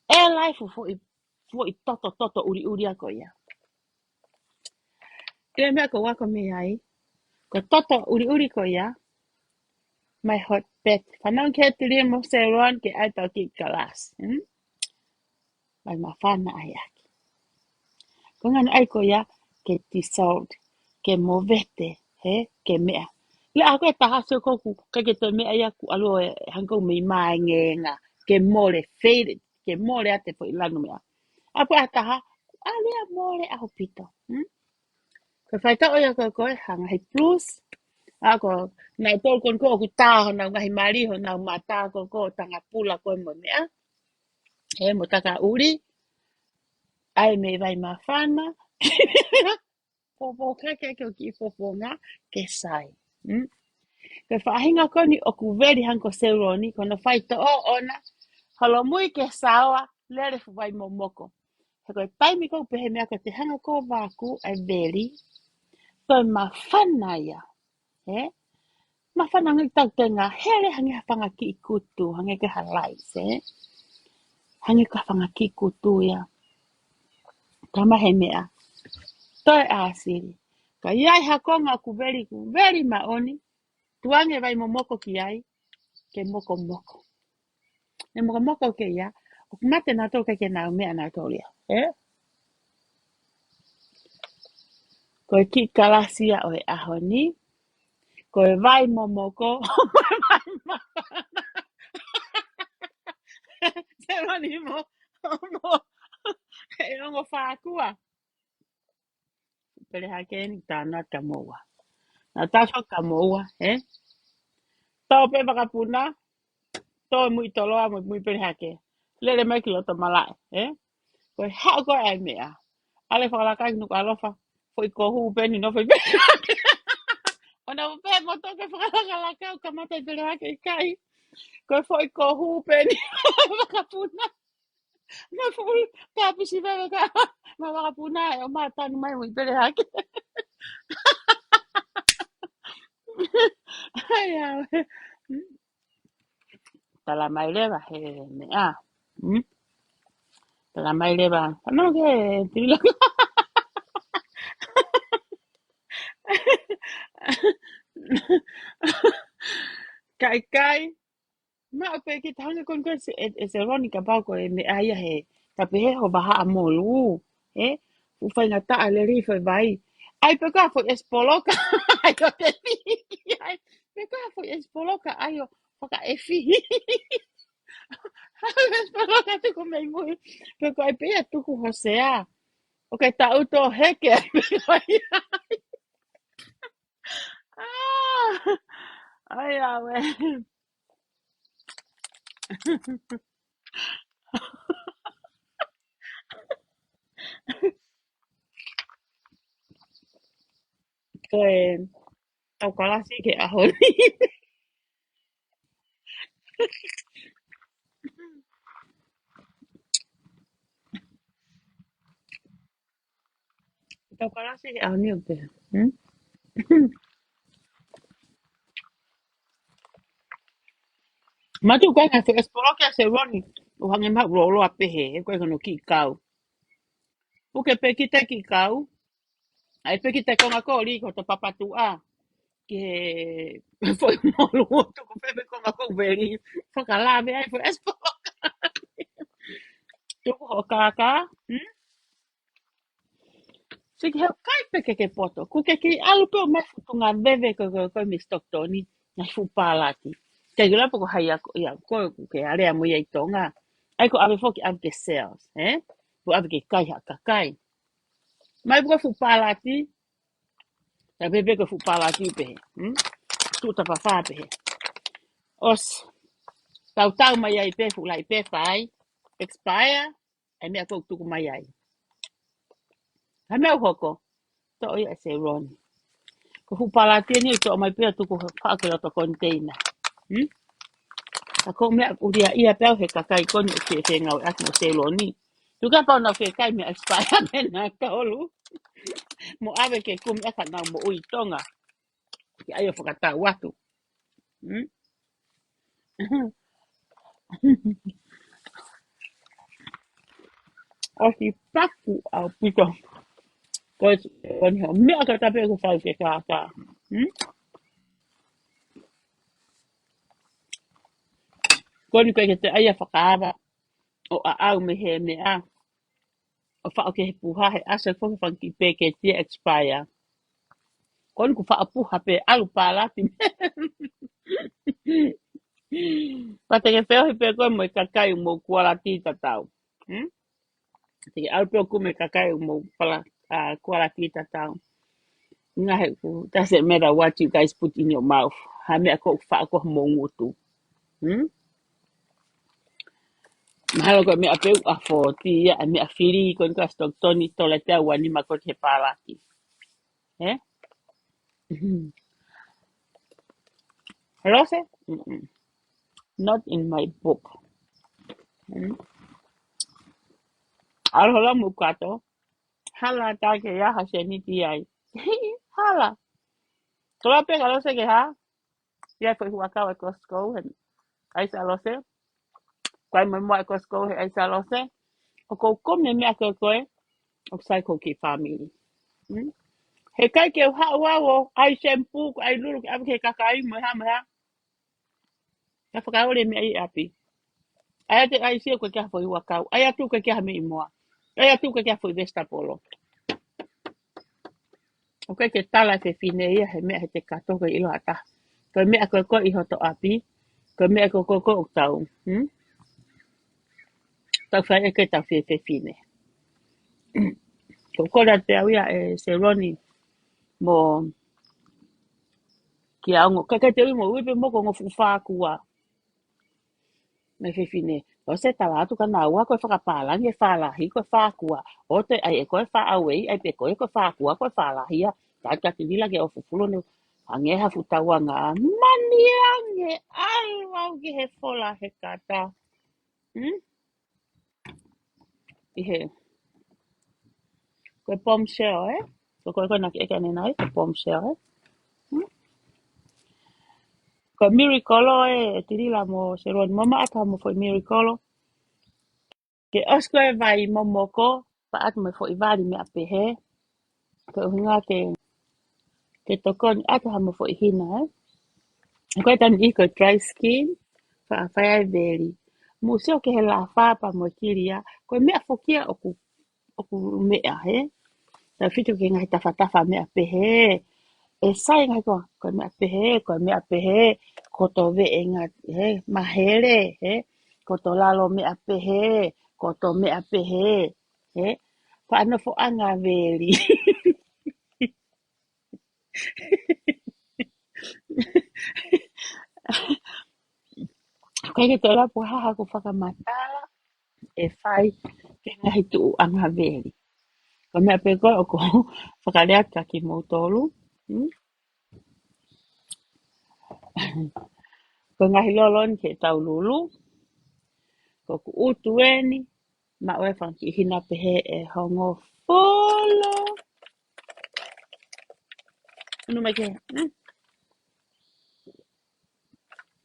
e life fo i toto uri ako ia ke me ko wako me ai ko toto uri ko ia my hotbed fanang ke tiri mo seron ke ai tau ki kalas mai mafana ai ko ngana ai ko ia ke dissolved ke movete he ke mea le ako e taha se ko ku ke te mea ia ku alo e hanko me mai ngenga ke mole faded ke mole ate po ilanu mea apo ataha ale mole a hopito ko fai ta oia ko hanga he plus ako na tol kon ko ku ta na ngai mari ho na mata ko tanga pula ko mo mea he mo taka uri ai me vai mafana Fofo keke ke o ki fofonga ke sai. Ke whahinga koni o ku veri hanko seuroni kona whai to o ona halo mui ke sawa lere fuwai mo moko. He koe taimi kou pehe mea ko te hanga ko waku ai veri toi mawhana ia. He? Mawhana ngai tau te ngā here hangi hawhanga ki I kutu hangi ke halai se. Hangi ka whanga ki kutu ia. Tama he mea. Toi asiri. Ka iai hakonga ku veri maoni. Tuange vai mo moko ki ai. Ke moko. E moko ke ia. O kumate nā tau ke nā mea nā tau lia. Koe ki kalasia o e ahoni. Koe vai mo moko. Se rani mo. E ongo whākua. Pere hake ni tāna ka moua. Nā tāwha ka moua. Tau pe wakapuna. Tau mui toloa mui pere hake. Lere mai ki loto malai. Koe hao koe ai mea. Ale whakalakai nuku alofa. Foi kohu peni no foi peni. Ona pe mo toke whakalakai ka mata I pere hake I kai. Koe foi kohu peni. Wakapuna. Ma fulu. Ka pisi wewe ka. Ma wakapuna e o mātani mai mui pere hake. Ai awe. Tala mai lewa he mea. Tala mai lewa. Ano ke tila. Kai. Ma pe ki tanga kon ko se roni ka pau ko me aia he. Ta pe he ho baha a molu. U fai nga ta ale ri fai vai. Ai pe ka fo espoloka. Ai o te fi. Ai pe ka fo espoloka ai o whaka e fi. Ai espoloka tuku mei mui. Pe ko ai pe a tuku hosea. O kai ta uto heke ai pe vai. Ai awe. Koe tau kalasi ke ahoni. Tau kalasi ke ahoni o te. Matu koe ngai fo espoloka se roni. O hange mak rolo a pehe. E koe kono ki kau. Uke pe ki te ki kau. Ai pe ki te konga ko li ko te papatu a. Ke foi molu o tuku pepe konga ko veri. Whakalame ai fo espoloka. Tuku ho kaka. Siki heo kai peke ke poto. Kuke ki alu pe o me futunga veve ko mi stoktoni. Ngai fu palati. Te gula poko hai ako ia ko ke area mo ia I tonga. Ai ko ave foki ave ke sales, Ko ave ke kai haka kai. Mai buka fu palati. Ta bebe ko fu palati pehe. Tuta pa fa pehe. Os tau mai ai pe fu lai pe fai. Expire. Ai mea kou tuku mai ai. Ha mea hoko. To ia se roni. Ko fu palati ni to mai pe tuku whaake roto container. Ako mea uria ia peo he kakai koni o ke ngau at mo se roni. Tuka pa na fe kai me expire me na kaolu. Mo ave ke kum eka na mo ui tonga. Ki aio whakatau watu. O si paku au pito. Ko ni ho mea ka tape ko whau ke kāka. Ko ni koe ke te aia whakaara. O a au me he mea. O whao ke he puha he asa ko whanki pe ke tia expire. Ko ni ku wha puha pe alu pālati. Pate ke wheo he pe koe mo i kakai mo kuala tita tau. Te au pe ku me kakai mo kuala tita tau. Ngā he ku, doesn't matter what you guys put in your mouth. Ha mea ko wha ko mo ngutu. Mahalo ko mea peu a fo tia a mea whiri ko ni ka stok toni tola te au ani ma ko te pālati. Eh? Hello se? Not in my book. Arola mo kato. Hala ta ke ya ha se ni ti ai. Hala. Tola pe kalo se ke ha. Ya ko huaka wa Costco and ai sa lo se. Kwai mo mo Costco he ai sa lo se. O ko me mea ko koe. O sai ko ki family. He kai ke ha wa ai shampoo ai lulu ke ke kakai mo ha mo ha. Ya whakaore me ai api. Ai te ai sia ko kia foi huaka. Ai atu ko kia me imoa. Ai atu ko kia foi vesta polo. O kai ke tala te fine ia he mea he te kato ko ilo ata. Ko mea ko i hoto api. Ko mea ko o tau. Tau whai e ke tau fe fine. Ko kora te au ia e se Roni mo ki aongo. Kai te ui mo uipe mo ko ngofu whākua. Me fe fine. O se tala atu ka nā ua koe whakapalangi e whālahi koe whākua. O te ai e koe wha awei ai pe koe whākua koe whālahi a. Tāka te nila ke o fufulo ne. Angeha futaua ngā mani ange au ki he whola he kata. I he. Koe bombshell eh. Ko koe naki eke ane nai. Koe bombshell eh. Ko mirikolo e tirila mo se roni mama ata mo foi mirikolo. Ke osko e vai momoko. Pa atu me foi vali me apehe. Ko hunga ke tokoni atu ha mo foi hina eh. Koe tani i ko dry skin. Fa awhai ai veri. Museo ke he la whapa mo kiria. Koe mea fokia oku mea he. Ta whitu ke ngai tawhatafa mea pehe. E sai ngai ko mea pehe, ko mea pehe. Ko to ve e ngā he, mahere he. Ko to lalo mea pehe. Ko to mea pehe. He. Pa ana fo anga veri. Koe ke te lapu haha ko whakamatala. E whai ke ngai tu anga veri. Ko mea pehe koe o ko whakareata ki motolu. Ko ngahi lolon ke tau lulu. Ko ku utu eni. Ma oe whanki hina pehe e hongo folo. Unu mai ke.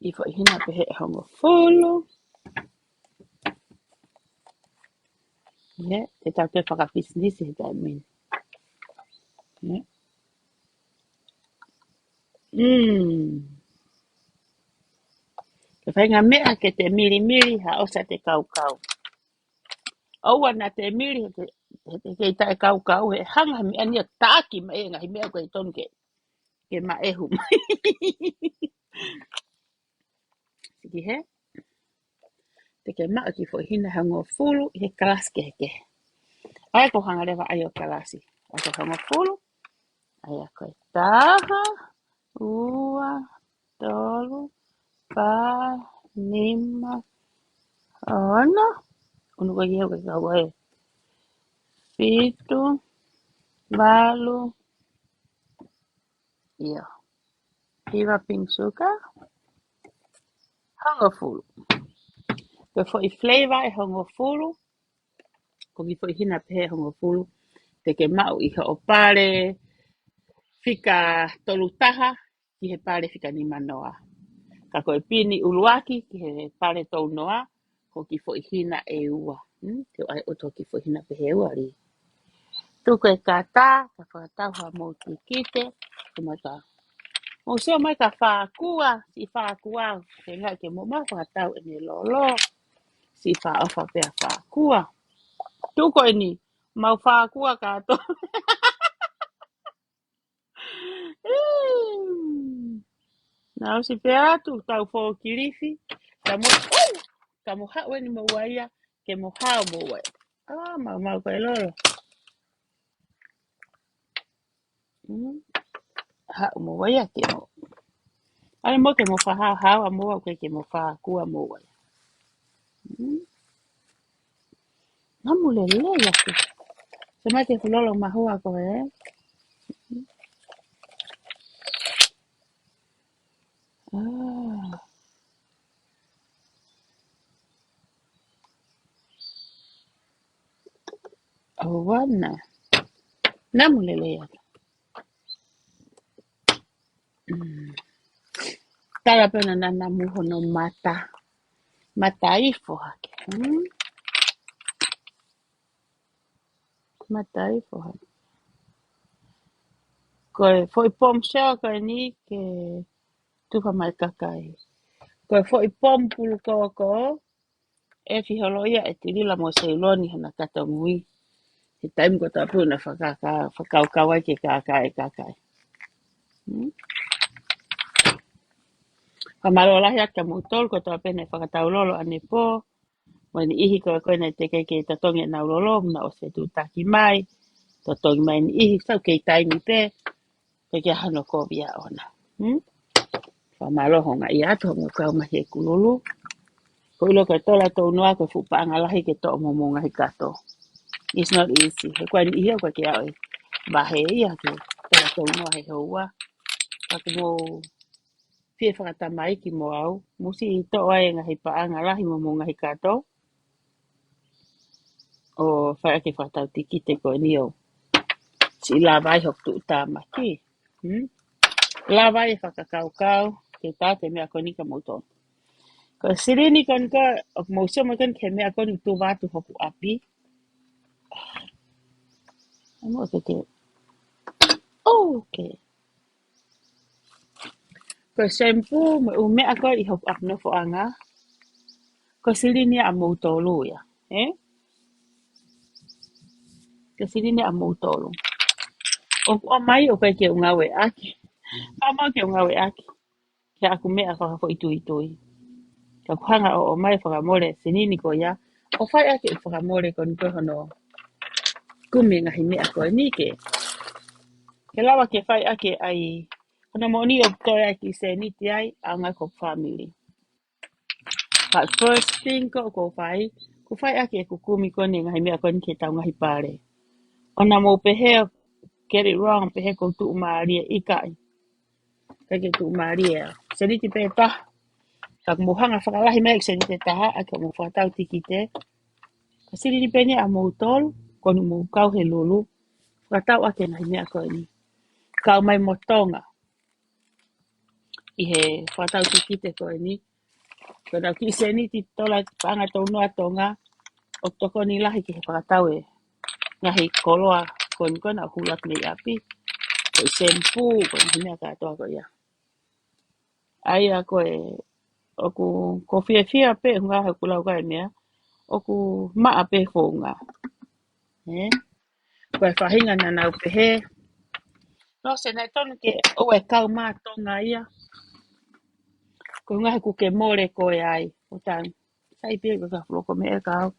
I fo hina pehe e hongo folo. Yeah, te tau te whakawhisinisi he tai min. Yeah. Ke whainga mea ke te miri miri ha osa te kau kau. Oua na te miri he te tai kau kau he hanga mi ania tāki ma e ngahi mea koe ton ke ma ehu mai. Siki he. Te ke maa ki fo hina hongo folo he kalas ke he. Ai ko hanga rewa ai o kalasi. Ai ko hongo folo. Ai a koe taha. Ua. Tolu. Pa. Lima. Ono. Unu koe ki hau ke kau e. Fitu. Walu. Ia. Hiwa pink sugar. Hongo folo. Koe fo I flavor e hongo folo. Ko ki fo I hina pehe hongo folo. te ke mau i o pare fika tolutaha ki he pare fika ni manoa. Ka koe pini uluaki ki he pare tau noa ko ki fo hina e ua. Te ai o to ki fo hina pe he ua ri. Tuko e kata, ka whakatau ha mō te kite, te mai ka. Mō seo mai ka whākua, si whākua, te ngai ke mō mai whakatau e ne lolo, si whaofa pia whākua. Tuko e ni, mau whākua kato. Nau si pia atu, tau fō kirifi, ka mo hawe ni mo waia, ke mo hao mo waia. Mau koe lolo. Hao mo waia ke mo. Ai mo ke mo whahao a mo au ke mo whākua mo waia. Namu le yake. Se mai te whulolo mahua koe e. Wana. Namu le yake. Tara pena na namu hono mata. Mata ifo hake. Mata ifo hake. Koe foi pom shao koe ni ke tuka mai kakai. Koe foi pom pulu ko e fi holo ia e te lila mo se loni hana kata mui. He taim ko ta puna whakau kawai ke kakai. Whamaro lahi aka mo tol ko ta pene whakatau lolo ane po. Wani ihi koe nei te kei tatongi e nau lolo na o se tu taki mai. Tatongi mai ni ihi sau kei taimi pe. Ke hano ko via ona. Whamaro honga i ato mo kau mahi e kululu. Ko ilo koe tola tau noa koe fupaanga lahi ke to mo monga hi kato. It's not easy. He koe ni ihi au koe ke au e. Bahe ia ke tola tau noa he hoa. Ako mo fie whakatamai ki mo au. Musi i to ai ngahi paanga lahi mo monga hi kato. O whai ake whakatau tiki te koe ni au. Si la vai hok tu utama ki. La vai e whakakaukau. Ke tate mea koe ni ka mauton. Ko sirini kan ka ok mo so makan ke mea koe ni tu watu hoku api. Amo ke. Okay. Ko shampoo me o mea koe i hoku api no fo anga. Ko sirini a mautolo ya. Ko sirini a mautolo. O mai o koe ke ungawe aki. Ama ke ungawe aki. Ke aku mea whakafo itui. Ka kuhanga o mai whakamore sinini ko ia. O whai ake whakamore ko niko hono. Kumi ngahi mea koe ni ke. Ke lawa ke whai ake ai. Hono mo ni o toi aki se niti ai. A ngai ko family. But first thing ko whai. Ku whai ake ku kumi ko ni ngahi mea koe ni ke tau ngahi pare. Ona mo pehe get it wrong pehe ko tu maria ikai. Kake tu maria. Se niti pehe ta. Kak muhanga whakalahi mea se niti taha. Ake mo whakatau tiki te. Kasi ni pene a moutol, konu mo kau he lulu. Whakatau ake na mea koe ni. Kau mai motonga. I he whakatau tiki te koe ni. Kona ki se ni ti tola panga tau noa tonga. O toko ni lahi ki he whakatau e. Ngahi koloa kona hulak nei api. Koe shampoo, kona hi mea katoa koe ia. Ai a koe, oku ko fia pe hunga he kulau koe mea. Oku maa pe whonga. Koe whahinga na nau pehe. No se nei tonu ke o e kau mātonga ia. Ko ngahi ku ke more koe ai. O tang, sai pia ka whloko me e kau.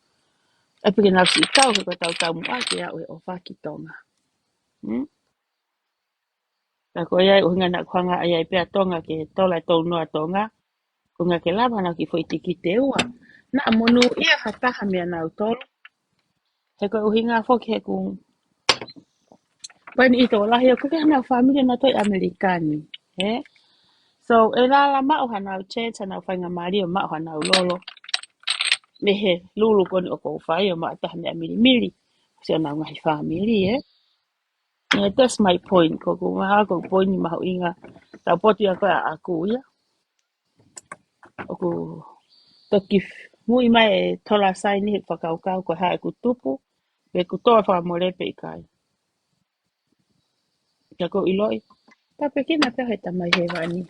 E pike nau si kau he ko tau mua ke au e o whaki tonga. Ka koe ai o hinga na kuanga ai ai pia tonga ke tola tau noa tonga. Ko ngā ke lava nau ki fwoi tiki te ua. Na monu ia hataha mea nau tolu. He koe o hinga whoki he kung. Koe ni ito lahi o kuke hana familia na toi Amerikani. So, e la mao hanau chance hanau whainga maari o mao hanau lolo. Me he lulu koni o kou whai o mao taha mea miri. Se o nau ngahi whamiri, Yeah, that's my point. Ko maha ko point ni maho inga. Tau poti ako aku ia. Oku toki mui mai e tola sai ni he whakaukau ko hae ku tupu. Pe ku toa whakamorepe i kai. Kia ko iloi. Ta peke na pia he tamai he wani.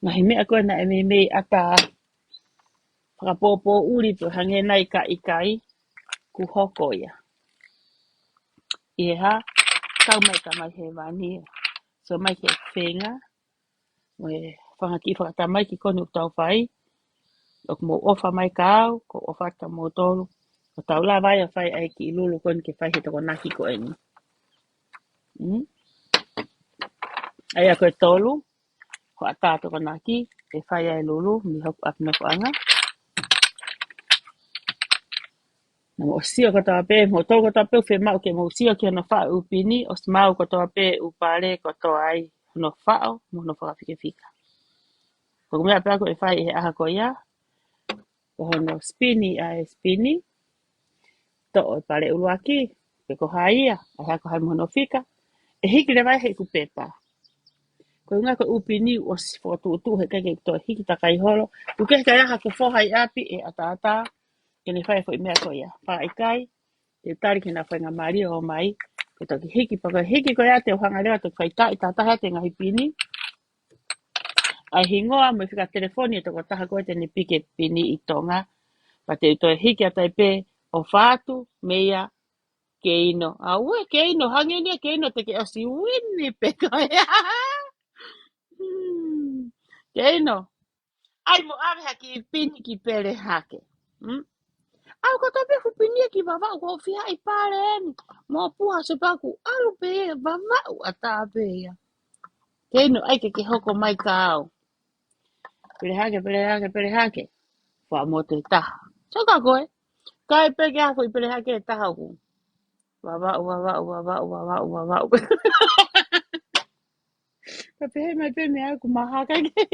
Nga he mea koe na e mei ata whakapopo uri pe hange nai ka i kai. Ku hoko ia. I he ha, kau mai tamai he wani. So mai ke whenga. Mo e whangaki whakatamai ki konu tau whai. O mo ofa mai kau, ko ofa ta mo tolu. O tau la vai a whai ai ki lulu kon ke whai he toko naki ko eni. Mm? Ai a koe tolu, ko a tā toko naki, e whai ai lulu, mi hoku apina ko anga. Na mo sio ko tawa pē, mo tolu ko tawa pē whi mau ke mo sio ki ana wha upini, o smau ko tawa pē upare ko tawa ai no whao, mo no whakawhike whika. Ko mea pē ko e whai e aha ko ia, ko hono spini a e spini, to o pare uruaki, pe ko haia, a hea ko hai mono whika, e hiki le vai he ku pepa. Ko ngā ko upini o si fotu tu he kake to hiki takai holo. Tu ke kai ha ko foha i api e ata ke ne fai foi mea ko ia. Pa i kai te tari ke na fai ngā mari o mai. Ko toki hiki pa ko hiki ko ia te ohanga lea te fai ta i tataha te ngahi pini. Ai hingoa mo whika telefoni e toko taha koe te ne pike pini i tonga. Pa te to hiki atai pe o fatu meia ke ino. A ue ke ino hangenia ke ino te ke osi wini pe ko ia. Keino, ai mo ave haki pini ki pere hake. Au ko tope ku pini ki vava ko fia i pare eni. Mo puha se paku alu pe vava u atape ia. Keino, ai ke hoko mai ka au. Pere hake. Wha mo te taha. Soka koe. Kai peke hako i pere hake e taha ku. Vava u. Ka pehe mai pe me au ku mahaka ke.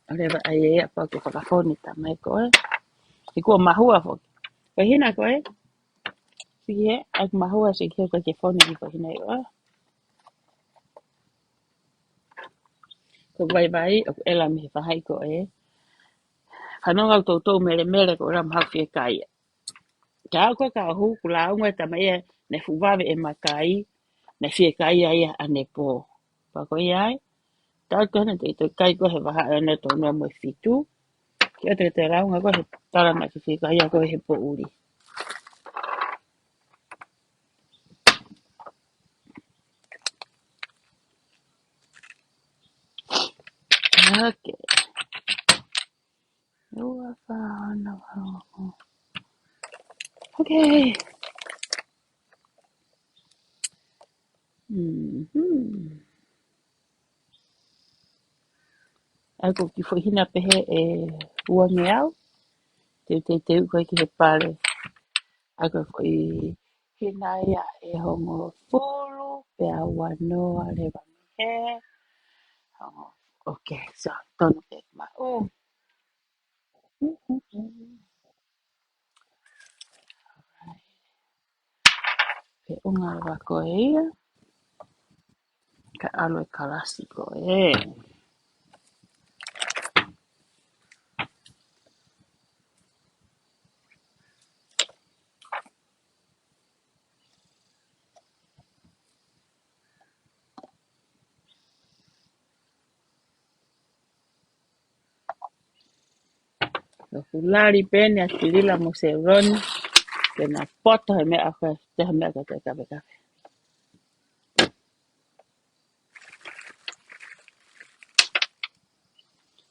Rewa ai e apa ke whakafoni ta mai koe. I kua mahua fo. Ko hina koe. Siki he, ai ku mahua se kia koe ke whoni ki ko hina i oe. Ko vai, o ku ela me he whahai koe. Whanonga u tautou mere ko ora mahau fie kai. Ka au koe ka ahu, ku la unga ta mai e ne fuwawe e makai. Ne fie kai ai ane pō. Pa koe ai. Tau kohana te ito kai koe he waha ane tō noa mo fitu. Kia te raunga koe he tarana ki fie kai a koe he pō uri. Okay. Ua whana whana. Okay. Ako ki whahina pehe e uange au. Te koe ki he pare. Ako whi hina ia e hongo fulu. Pea wanoa le wangi he. Okay, so tonu ke ma. Pe unga wako e ia. Ka aloe kalasi ko e. Kulari pene a tirila mo se roni. Pena poto he mea koe. Te he mea koe te kape.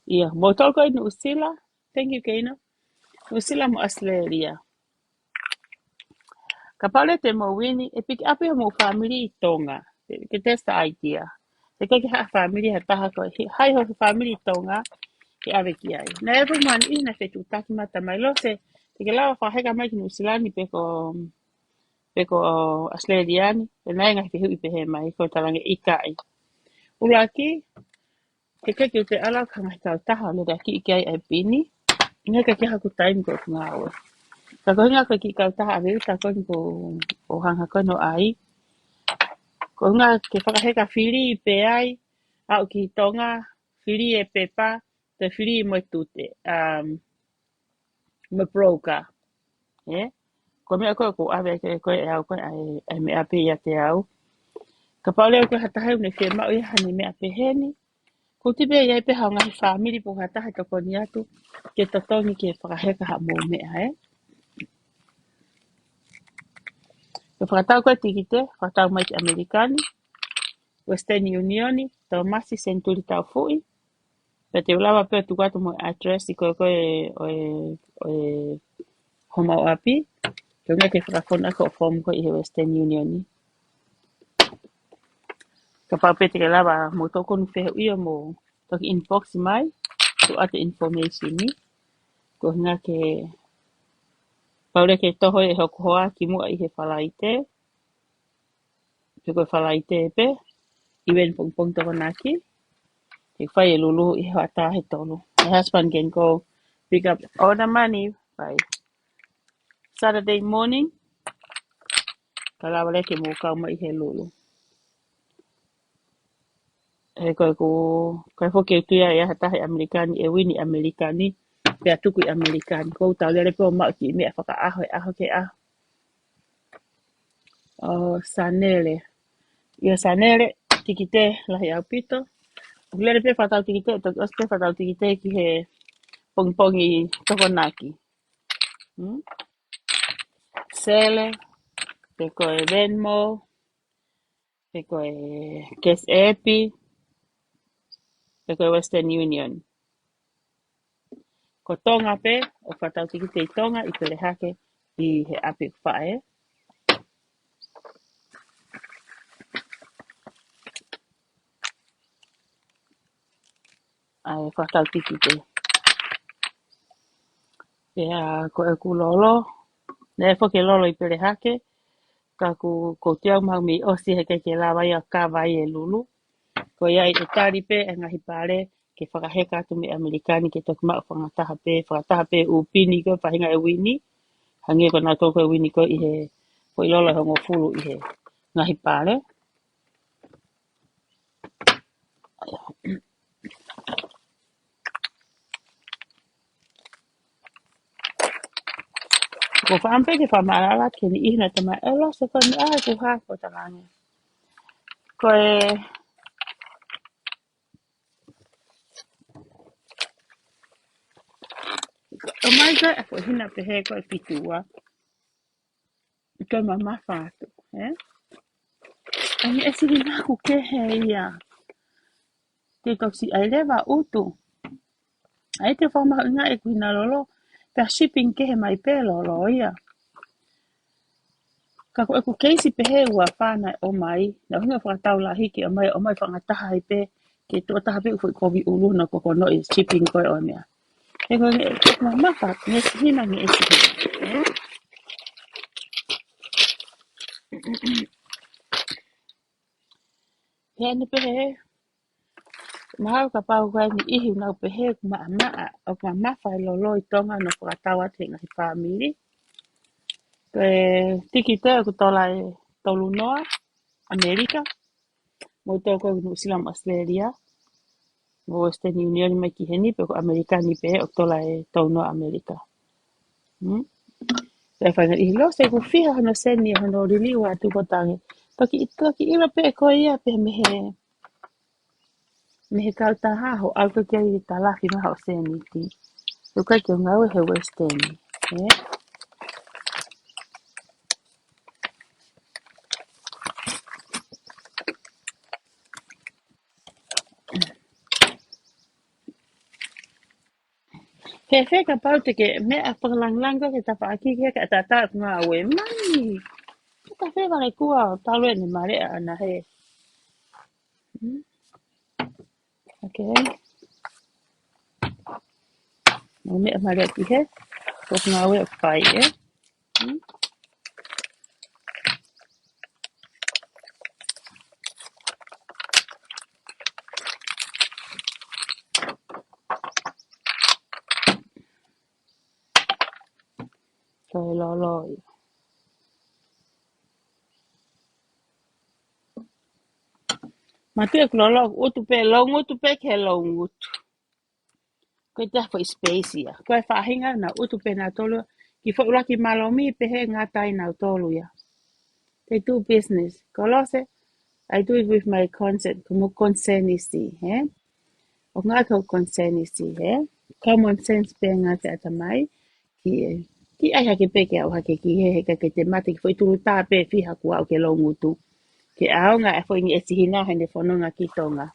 Ia, mo tau koe ni usila. Thank you, Keino. Usila mo Australia. Ka pale te mo wini, e piki api mo family i tonga. Ke testa idea. Te keke haa family ha taha koe. Hai ho family i tonga, ke ave ki ai. Na everyone i na whetu taki mata mai lo se, te ke lawa whaheka mai ki New Zealand pe ko Peko Australiani, e nainga he hui pehe mai, ko talange ikai. Ulaki, ke keki te ala kanga kau taha le raki ikai ai pini, inga ke kiha ku taimi ko ngawe. Ka ko inga ke ki kau taha ave uta ko o hanga kono ai, ko inga ke whakaheka whiri i pe ai, au ki tonga, whiri e pepa, te whiri i moe tute, me broker, eh? Ko mea koe ko ave ke koe e au koe ai mea pe ia te au. Ka paule koe hatahe une whia mau i hani mea pe heni. Ko tipe iai pe hao ngahi whamiri po hatahe to koni atu ke totongi ke whakaheka ha mō mea, eh? Ke whakatau koe tikite, whakatau mai te Amerikani, Western Unioni, tau masi senturi tau fui. Pe te ulawa pe tu katu mo address i koe koe o homa o api. Ke unga ke whakakona ko o form koe i he Western Unioni. Ka paupete ke lawa mo toko nu whehe uia mo toki inbox mai, tu ate information ni. Ko nga ke paure ke toho e hoko hoa ki mua i he whalaite. Pe koe whalaite pe, i wen pong pong toko naki. Ke whai e lulu i he wata he tolu. My husband can go pick up all the money by Saturday morning. Ka lawa leke mo kauma i he lulu. He koe ko kai foke tuia e hatahe Amerikani e wini Amerikani pe atuku i Amerikani ko tau lele pe o mau ki mea whaka aho ke aho o sanele ia sanele tikite lahi au pito lele pe whatau tikite toki os pe whatau tikite ki he pongpongi tokonaki Sele pe koe Venmo pe koe Cash Api pe koe Western Union ko tonga pe o whatau tikite i tonga i pele hake i he api whae ai whatau tikite pea ko e ku lolo ne foke lolo i pele hake ka ko tiau mau mi osi he ke lawa ia ka vai e lulu ko ia i te tari pe e ngahi pare ke whakaheka atu me Amerikani ke toki mau whakataha pe upini ko whahinga e wini hangi ko nā toko e wini ko i he ko i lolo hongo fulu i he ngahi pare ko whaampe ke whamarala ke ni ihina tama e lo se ko ni ahe ku ha ko tarange ko e o mai ka e ko hina pe he ko e pitua i ko mama whātu ani e siri nā ku ke he ia te toksi ai lewa utu ai te whamahu ngā e kuhina lolo pia shipping ke he mai pe lolo ia ka ko e ku keisi pe he ua whānai o mai na hunga whakatau la hiki o mai whangataha i pe ke tō taha pe ufoi kovi ulu na koko no i shipping koe o mea e koe nge e kuma mawha nge sihina nge e sihina he ane pe he mahau ka pau koe ni ihi unau pe he kuma amaa o kuma mawha i lolo i tonga no whakatau ate ngahi whamiri koe tiki te o kutola e tolu noa Amerika mo tōko i New Zealand Australia mo Western Union mai ki heni pe ko Amerikani pe o tola e tau noa Amerika e whainga i lo se ku whiha hano seni hano riliwa atu kotange toki ila pe ko ia pe mehe kautaha ho au ke kia i talafi maha o seni ki luka ki o ngau he Western He ka pau te ke mea whakalanglang ko ke ta whaaki kia ka tata ngā ue mani ke ta wheware kua o talwe ni marea ana he okay mo mea marea ki he ko ngā ue o whai Ko lolo. Matu ko lolo utu pe long utu pe ke long utu. Ko ta fo space ya. Ko fa hinga na utu pe na tolo ki fo ula ki malomi pe he ngatai na tolo ya. They do business. Kolose, I do it with my consent. Como consent isi, eh? O ngā kau consent isi, eh? Common sense pe ngā te atamai. Ki ai hake pe ke au hake ki he ka ke te mate ki fo i turu tā pe fiha kua au ke longutu. Ke ao ngā e fo ingi e sihina hene whanonga ki tonga.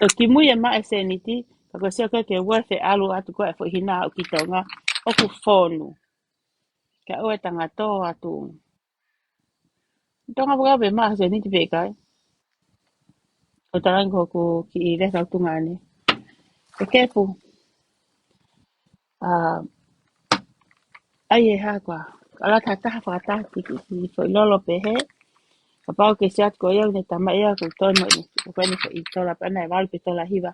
To ki mui e ma e seniti, ka ko seo ke wafe alu atu ko e fo hina au ki tonga, o ku whonu. Ka o e tanga tō atu. Tonga waka pe ma e seniti pe kai. O tarang ko ku ki i reka utunga ane. E kepu, ai e ha kwa. Ala tataha whakataki ki fo i lolo pe he. Ka pau ke siat ko iau ne tama ea ko tono ni. Ko kwene fo i tola pana e walu pe tola hiwa.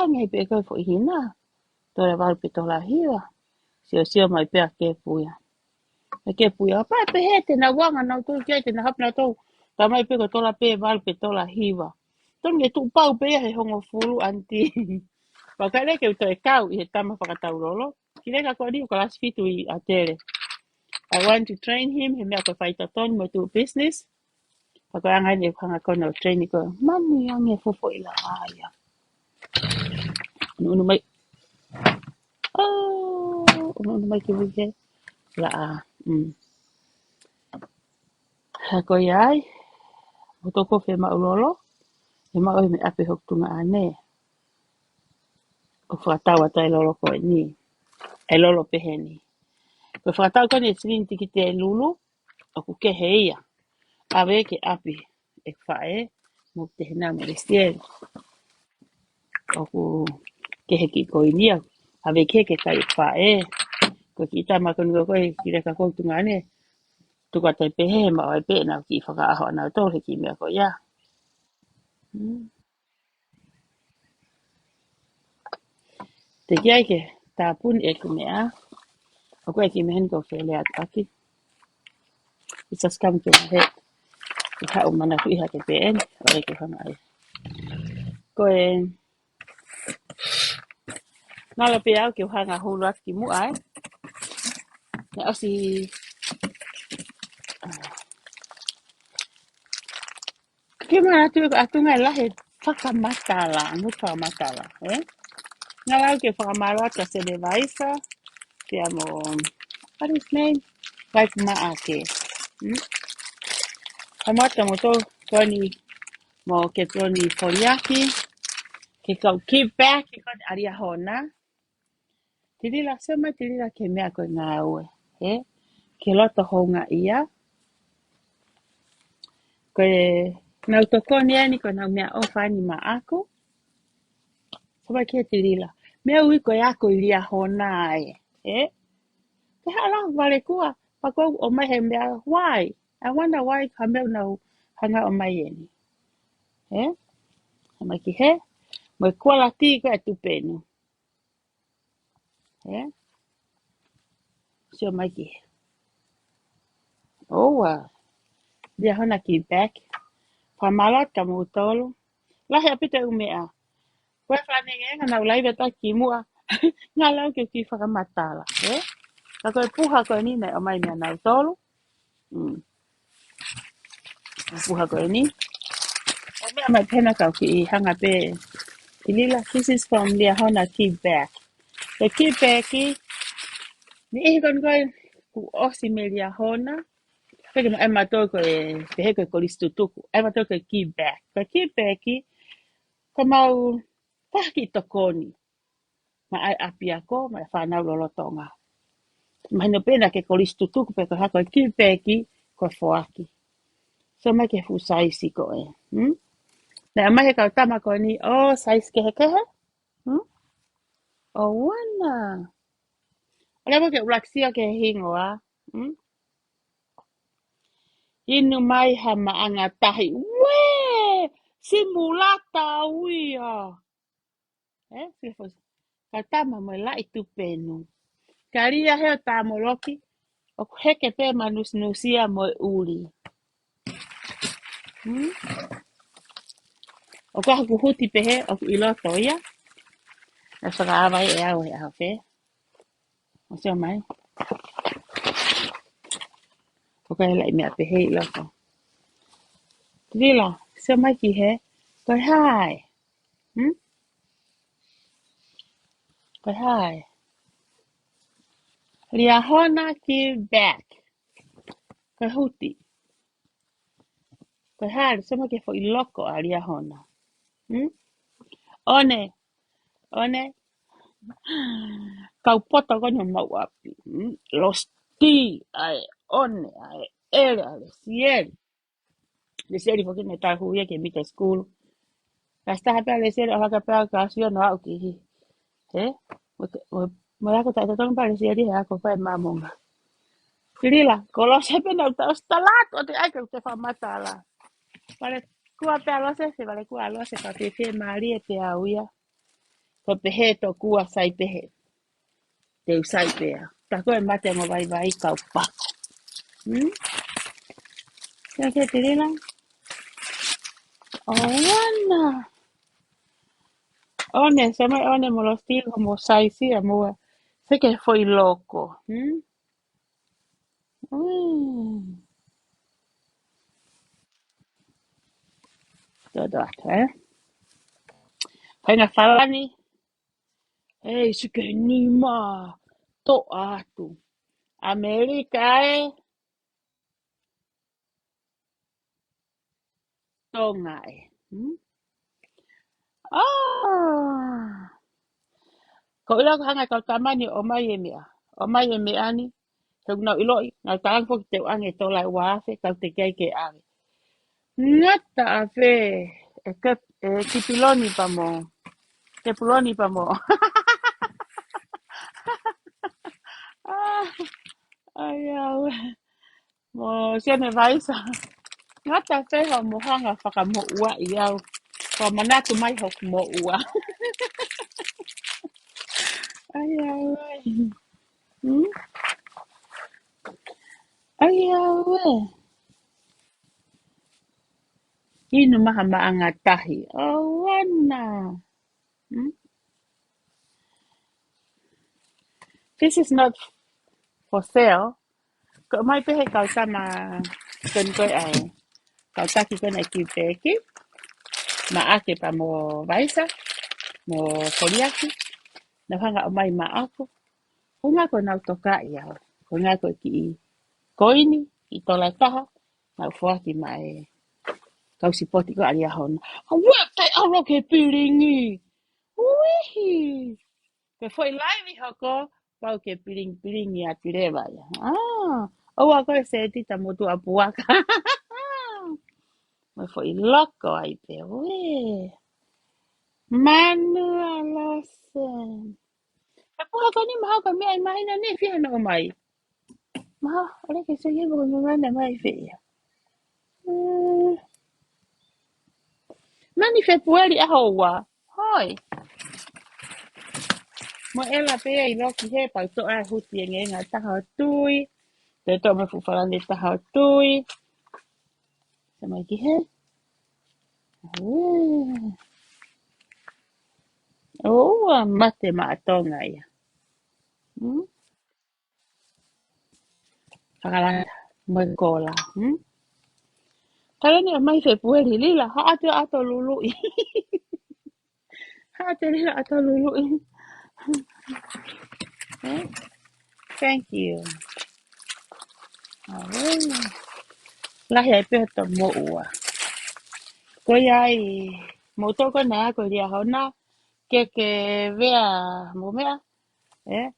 Angai pe koe fo i hina. Tola walu pe tola hiwa. Sio mai pe a kepu ya. E kepu ya. Pa pe he te na wanga na utu kia te na hapna tau. Tama i pe ko tola pe walu pe tola hiwa. Tonu e tu pau pe he hongo fulu anti. Wakare ke uto e kau i he tama whakatau rolo. Ki reka ko ni o ka lasi fitu i a tere. I want to train him, he mea ko whaita tonu mo tu business. Ako angai ni hanga kono training ko. Manu yang e fofo i la haya. Unu mai. Unu mai ki wike. La a. Ako iai. Hotoko fe ma ulolo. E ma oi me ape hok tunga ane. O whakatau ata e lolo ko e ni. E lolo pehe ni. Ko whakatau ko ni e sirin tiki te e lulu. O ku ke heia. Awe ke api. E whae. Mo te hena mo restiel. O ku ke heki ko inia. Awe ke kai whae. Ko ki tama ko niko koe ki reka kou tunga ane. Tuka te pehe ma oi pe na ki whakaaho ana tō he ki mea ko ia. Te kia ke tā puni e ku mea. O koe ki mehen ko whelea taki. It's just come to my head. Ki hau mana ku iha ke PN. O e ke whanga ai. Koe ngala pe au ke whanga hulu ati ki mua ai. Ne osi ke mana tu atu ngai lahe whakamatala. Ngut whakamatala. Ngala au ke whakamara ka se de vaisa. Ke amo, what is his name? Like Maake. Kamata mo to koni mo ke toni foliaki. Ke kau keep back ke koni aria hona. Tirila sema tirila ke mea koe ngā ue. Ke loto honga ia. Koe nau to koni ani koe nau mea ofani ma ako. Sema ke tirila. Mea ui koe ako iria hona ai. Ke hala wale kua. Pakau o mai he mea, why? I wonder why ka mea nau hanga o mai eni. Sema ki he. Mo kua lati koe tupenu. Sio mai ki. Dia hona ki back. Pamalot ka mo tolo. Lahe apita umea. Koe whanenge nga nau laiva ta ki mua. Ngā lau ke ki whakamatala. Ka koe puha koe ni nei o mai mea nau tolo. Puha koe ni. O mea mai pena kau ki I hanga pe. I lila, this is from Lia Hona ki back. The ki back ki. Ni ihi kon koe ku osi me Lia Hona. Peke no ema tō koe pehe koe koristu tuku. Ema tō koe ki back. Koe ki back ki. Ka mau tahki tokoni. Ma ai api ako, ma e whanau lolo tonga. Ma hino pena ke koristu tuku pe koe hako e ki back ki koe foaki. So mai ke fu saisi koe. Na mai he kau tama koe ni, sais kehe kehe. Wana. Ole mo ke ulaksia ke hingoa. Inu mai ha maanga tahi. Wee! Simulata uia. Ka tama mo lai tu penu. Ka ria heo tamo loki. O heke pe manus nusia mo uli. O ka haku huti pehe o ku iloto ia. Na whakaawai e au whe. O seo mai. O ka hela i mea pehe iloto. Lila, seo mai ki he. Koi hai. Koi hai. Ria hona ki back. Koi huti. Koi hai, seo mai ki fo iloko a ria hona. One. One. Kau pota kono mau api. Los ti ai one ai ele ale siel. Le siel porque me ta huye que mita school. Hasta hapa le siel ala ka pa ka sio no au ki. Eh? Mo la ko ta ta pa le siel ha ko pa mamonga. Kirila, kolo sepe na ta stalat o te ai ka te fa matala. Vale, kua pe alo se vale kua alo se pa te te mari e te auia. Ko pehe to kua sai pehe. Te usai pea. Ta koe mate mo vai kau pa. Ya que tirila. Oh, wana. One, se me one mo lo stilo mo sai si mo. Se que foi loco. Todo ato, eh? Paina falani. Ei, se que nima. To atu. Amerika e. Tonga e. Ah. Ko ila ko hanga kau tamani o mai e mea. O mai e mea ni. Kau nau iloi. Ngau talang fo ki te wange to lai waase. Kau te kei ke ave. Ngata a fe. E kipiloni pa mo. Te puloni pa mo. Ah, ai au. Mo siane vaisa. Ngata fe ho mo hanga whaka mo ua i au. Ko manatu mai ho mo ua. Ai au. Ai au. Inu maha maanga tahi. Oh, wana. This is not for sale. Ko mai pehe kau sama kon koi ai. Kau taki kon ai ki peki. Ma ake pa mo vaisa. Mo koriaki. Na hanga o mai ma ako. Kunga ko nau toka i au. Kunga ko ki i koini. I tola taha. Nau fuaki mai. Kau sipoti ko alia hona. Wep tai aro ke piringi. Uihi. Ke foi live hoko. Pau ke piringi a pirewa ia. Ah. Oua koe se tita motu a puaka. Me foi loko ai pe. Ue. Manu alose. E puaka ni maha ka mea i mahina ne whiha no mai. Maha, ore ke se hibu ko mana mai whia. Mani Februari a hoa. Hoi. Mo ela pe i loki he pau to a huti e ngenga taha tui. Te to me fufalande taha tui. Se mai ki he. Oua mate ma atonga ia. Whakalanda. Mai kola. Kala ni a mai Februari lila. Ha ate ato lului. Ha ate lila ato lului. Thank you. Lahi ai pe to mo ua. Ko ai mo to ko na ko dia hona ke vea mo mea. Eh?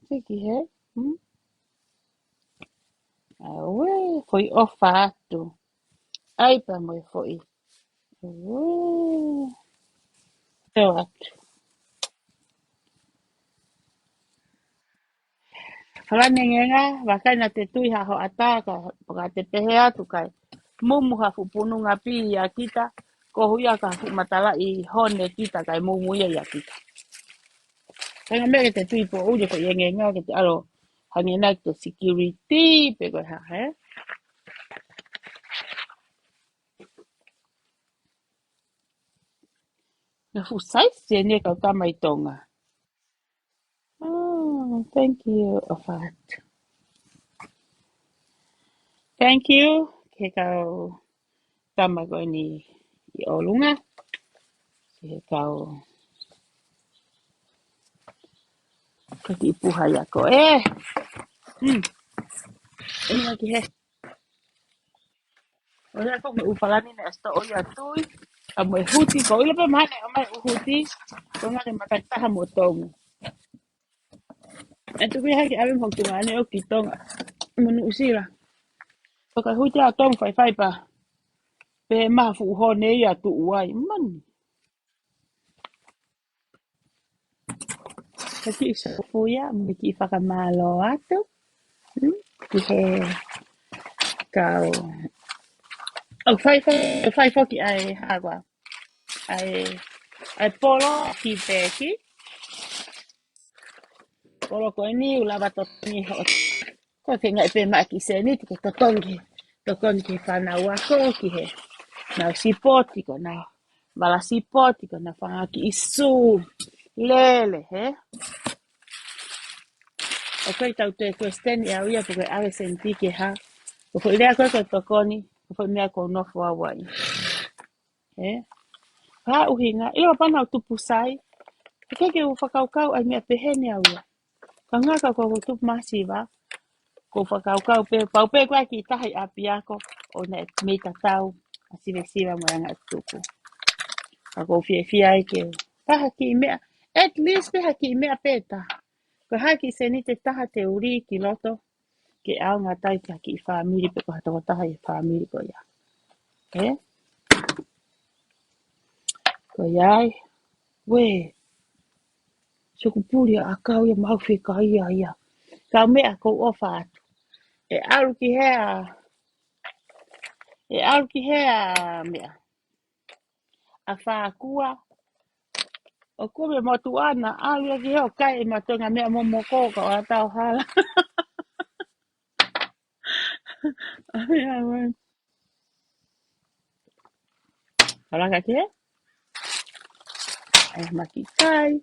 Siki he. Awe, foi ofa atu. Ai pa mo foi. Teo atu. Halane ngenga, wakai na te tui ha ho ataka, paka te pehe atu kai. Mumu ha fupunu ngapi ya kita, ko huia ka matala i hone kita kai mumu ia ya kita. Kaya mea ke te tui po ule ko ienga ngā ke te alo hangi nai to security pe koe ha, he? Na fu sais se ne kau tamai tonga. Oh, thank you, Ofat. Thank you, ke kau tama koe ni I o lunga. Ke kau ka ki puha ia ko e. E lagi he. O rea ko me upalani na esta o ia tui. A mo e huti ko ila pe mane o mai huti. Ko nga ke makataha mo tonga. E tu mi haki awe mo tunga ane o ki tonga. Manu usira. Ko ka huti a tonga fai fai pa. Pe maha fu ho ne ia tu uai. Mani. Ka ki isa fuia. Mo ki whakamalo atu. Ki he kau. O fai foki ai hawa. Ai polo ki peki. Polo ko ni ulava totoni ho. Ko ke ngai pe maki se ni ke totoni ki whanau ako ki he. Nau sipoti ko na wala sipoti ko na whanga ki isu. Lele he. O koe tau te kwesteni au ia po koe awe senti ke ha. O koe lea koe koe tokoni. O koe mea ko nofu awai. He. Ha uhinga. Ilo pana o tupu sai. Ke u whakaukau ai mea pehene au ia. Ka ngaka ko tupu masiva. Ko whakaukau pe. Pau pe koe ki tahi api ako. O na mei tatau. A sive siva mo anga tuku. Ka ko fia ai ke. Paha ki mea. At least peha ki mea peta. Ko haki se ni te taha te uri ki loto. Ke au ngā tai ka ki whamiri pe ko hata taha I whamiri ko ia. He? Ko iai. We. So ku puri a kau ia mau whika ia. Kau mea ko ofa atu. E aru ki hea. E aru ki hea mea. A whākua. O kome motu ana. Aru ia ki hea o kai e matonga mea momo kōka o a tau hala. Ia wai. Haraka ki hea. Ai maki kai.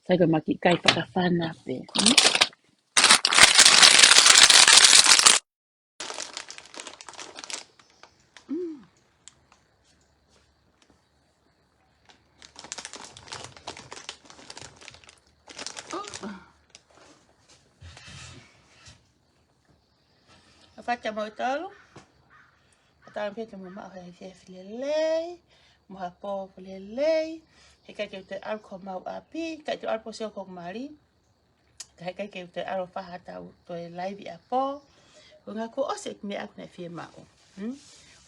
Sai ka maki kai whakawhana pe. A whata mo tolu. Tāna pēta mo mau hei whiawhi lelei. Mo ha pō lelei. He kai keu te alko mau api. Kai te alpo seo kong mari. Kai keu te aro whahatau to e laivi a pō. Ko ngā ko ose ki mea aku nei whia mao.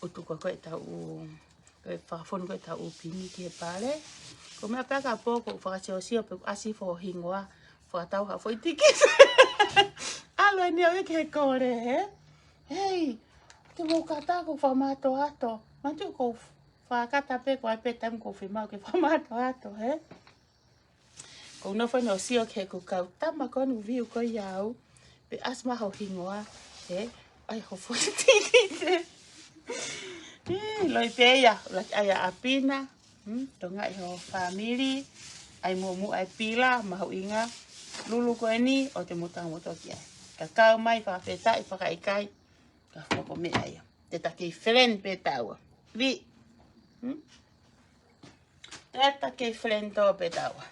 O tuko koe tau u... Koe whawhonu koe tau u pini ki he pāle. Ko mea pēka pō ko whakaseo sio pe asi fo hingoa. Whakatau ha fo itiki. Alo e neo e ke he kore he. Hei. Te mo kata ko whamato ato. Mantu ko whakata pe ko ai pe tam ko whimau ke whamato ato, he? Ko no whanau sio ke ko kau tama konu viu ko iau. Pe asma ho hingoa, he? Ai ho whutiti te. Loi pe ia, laki ai a apina. Tonga I ho family. Ai mumu ai pila, mahu inga. Lulu ko ni o te mutang motoki ai. Kakao mai whawheta I whakaikai. Ka whako mea ia. Te take friend pe taua. Vi. Te take friend tō pe taua.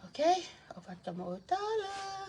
Okay? O whata mo tala.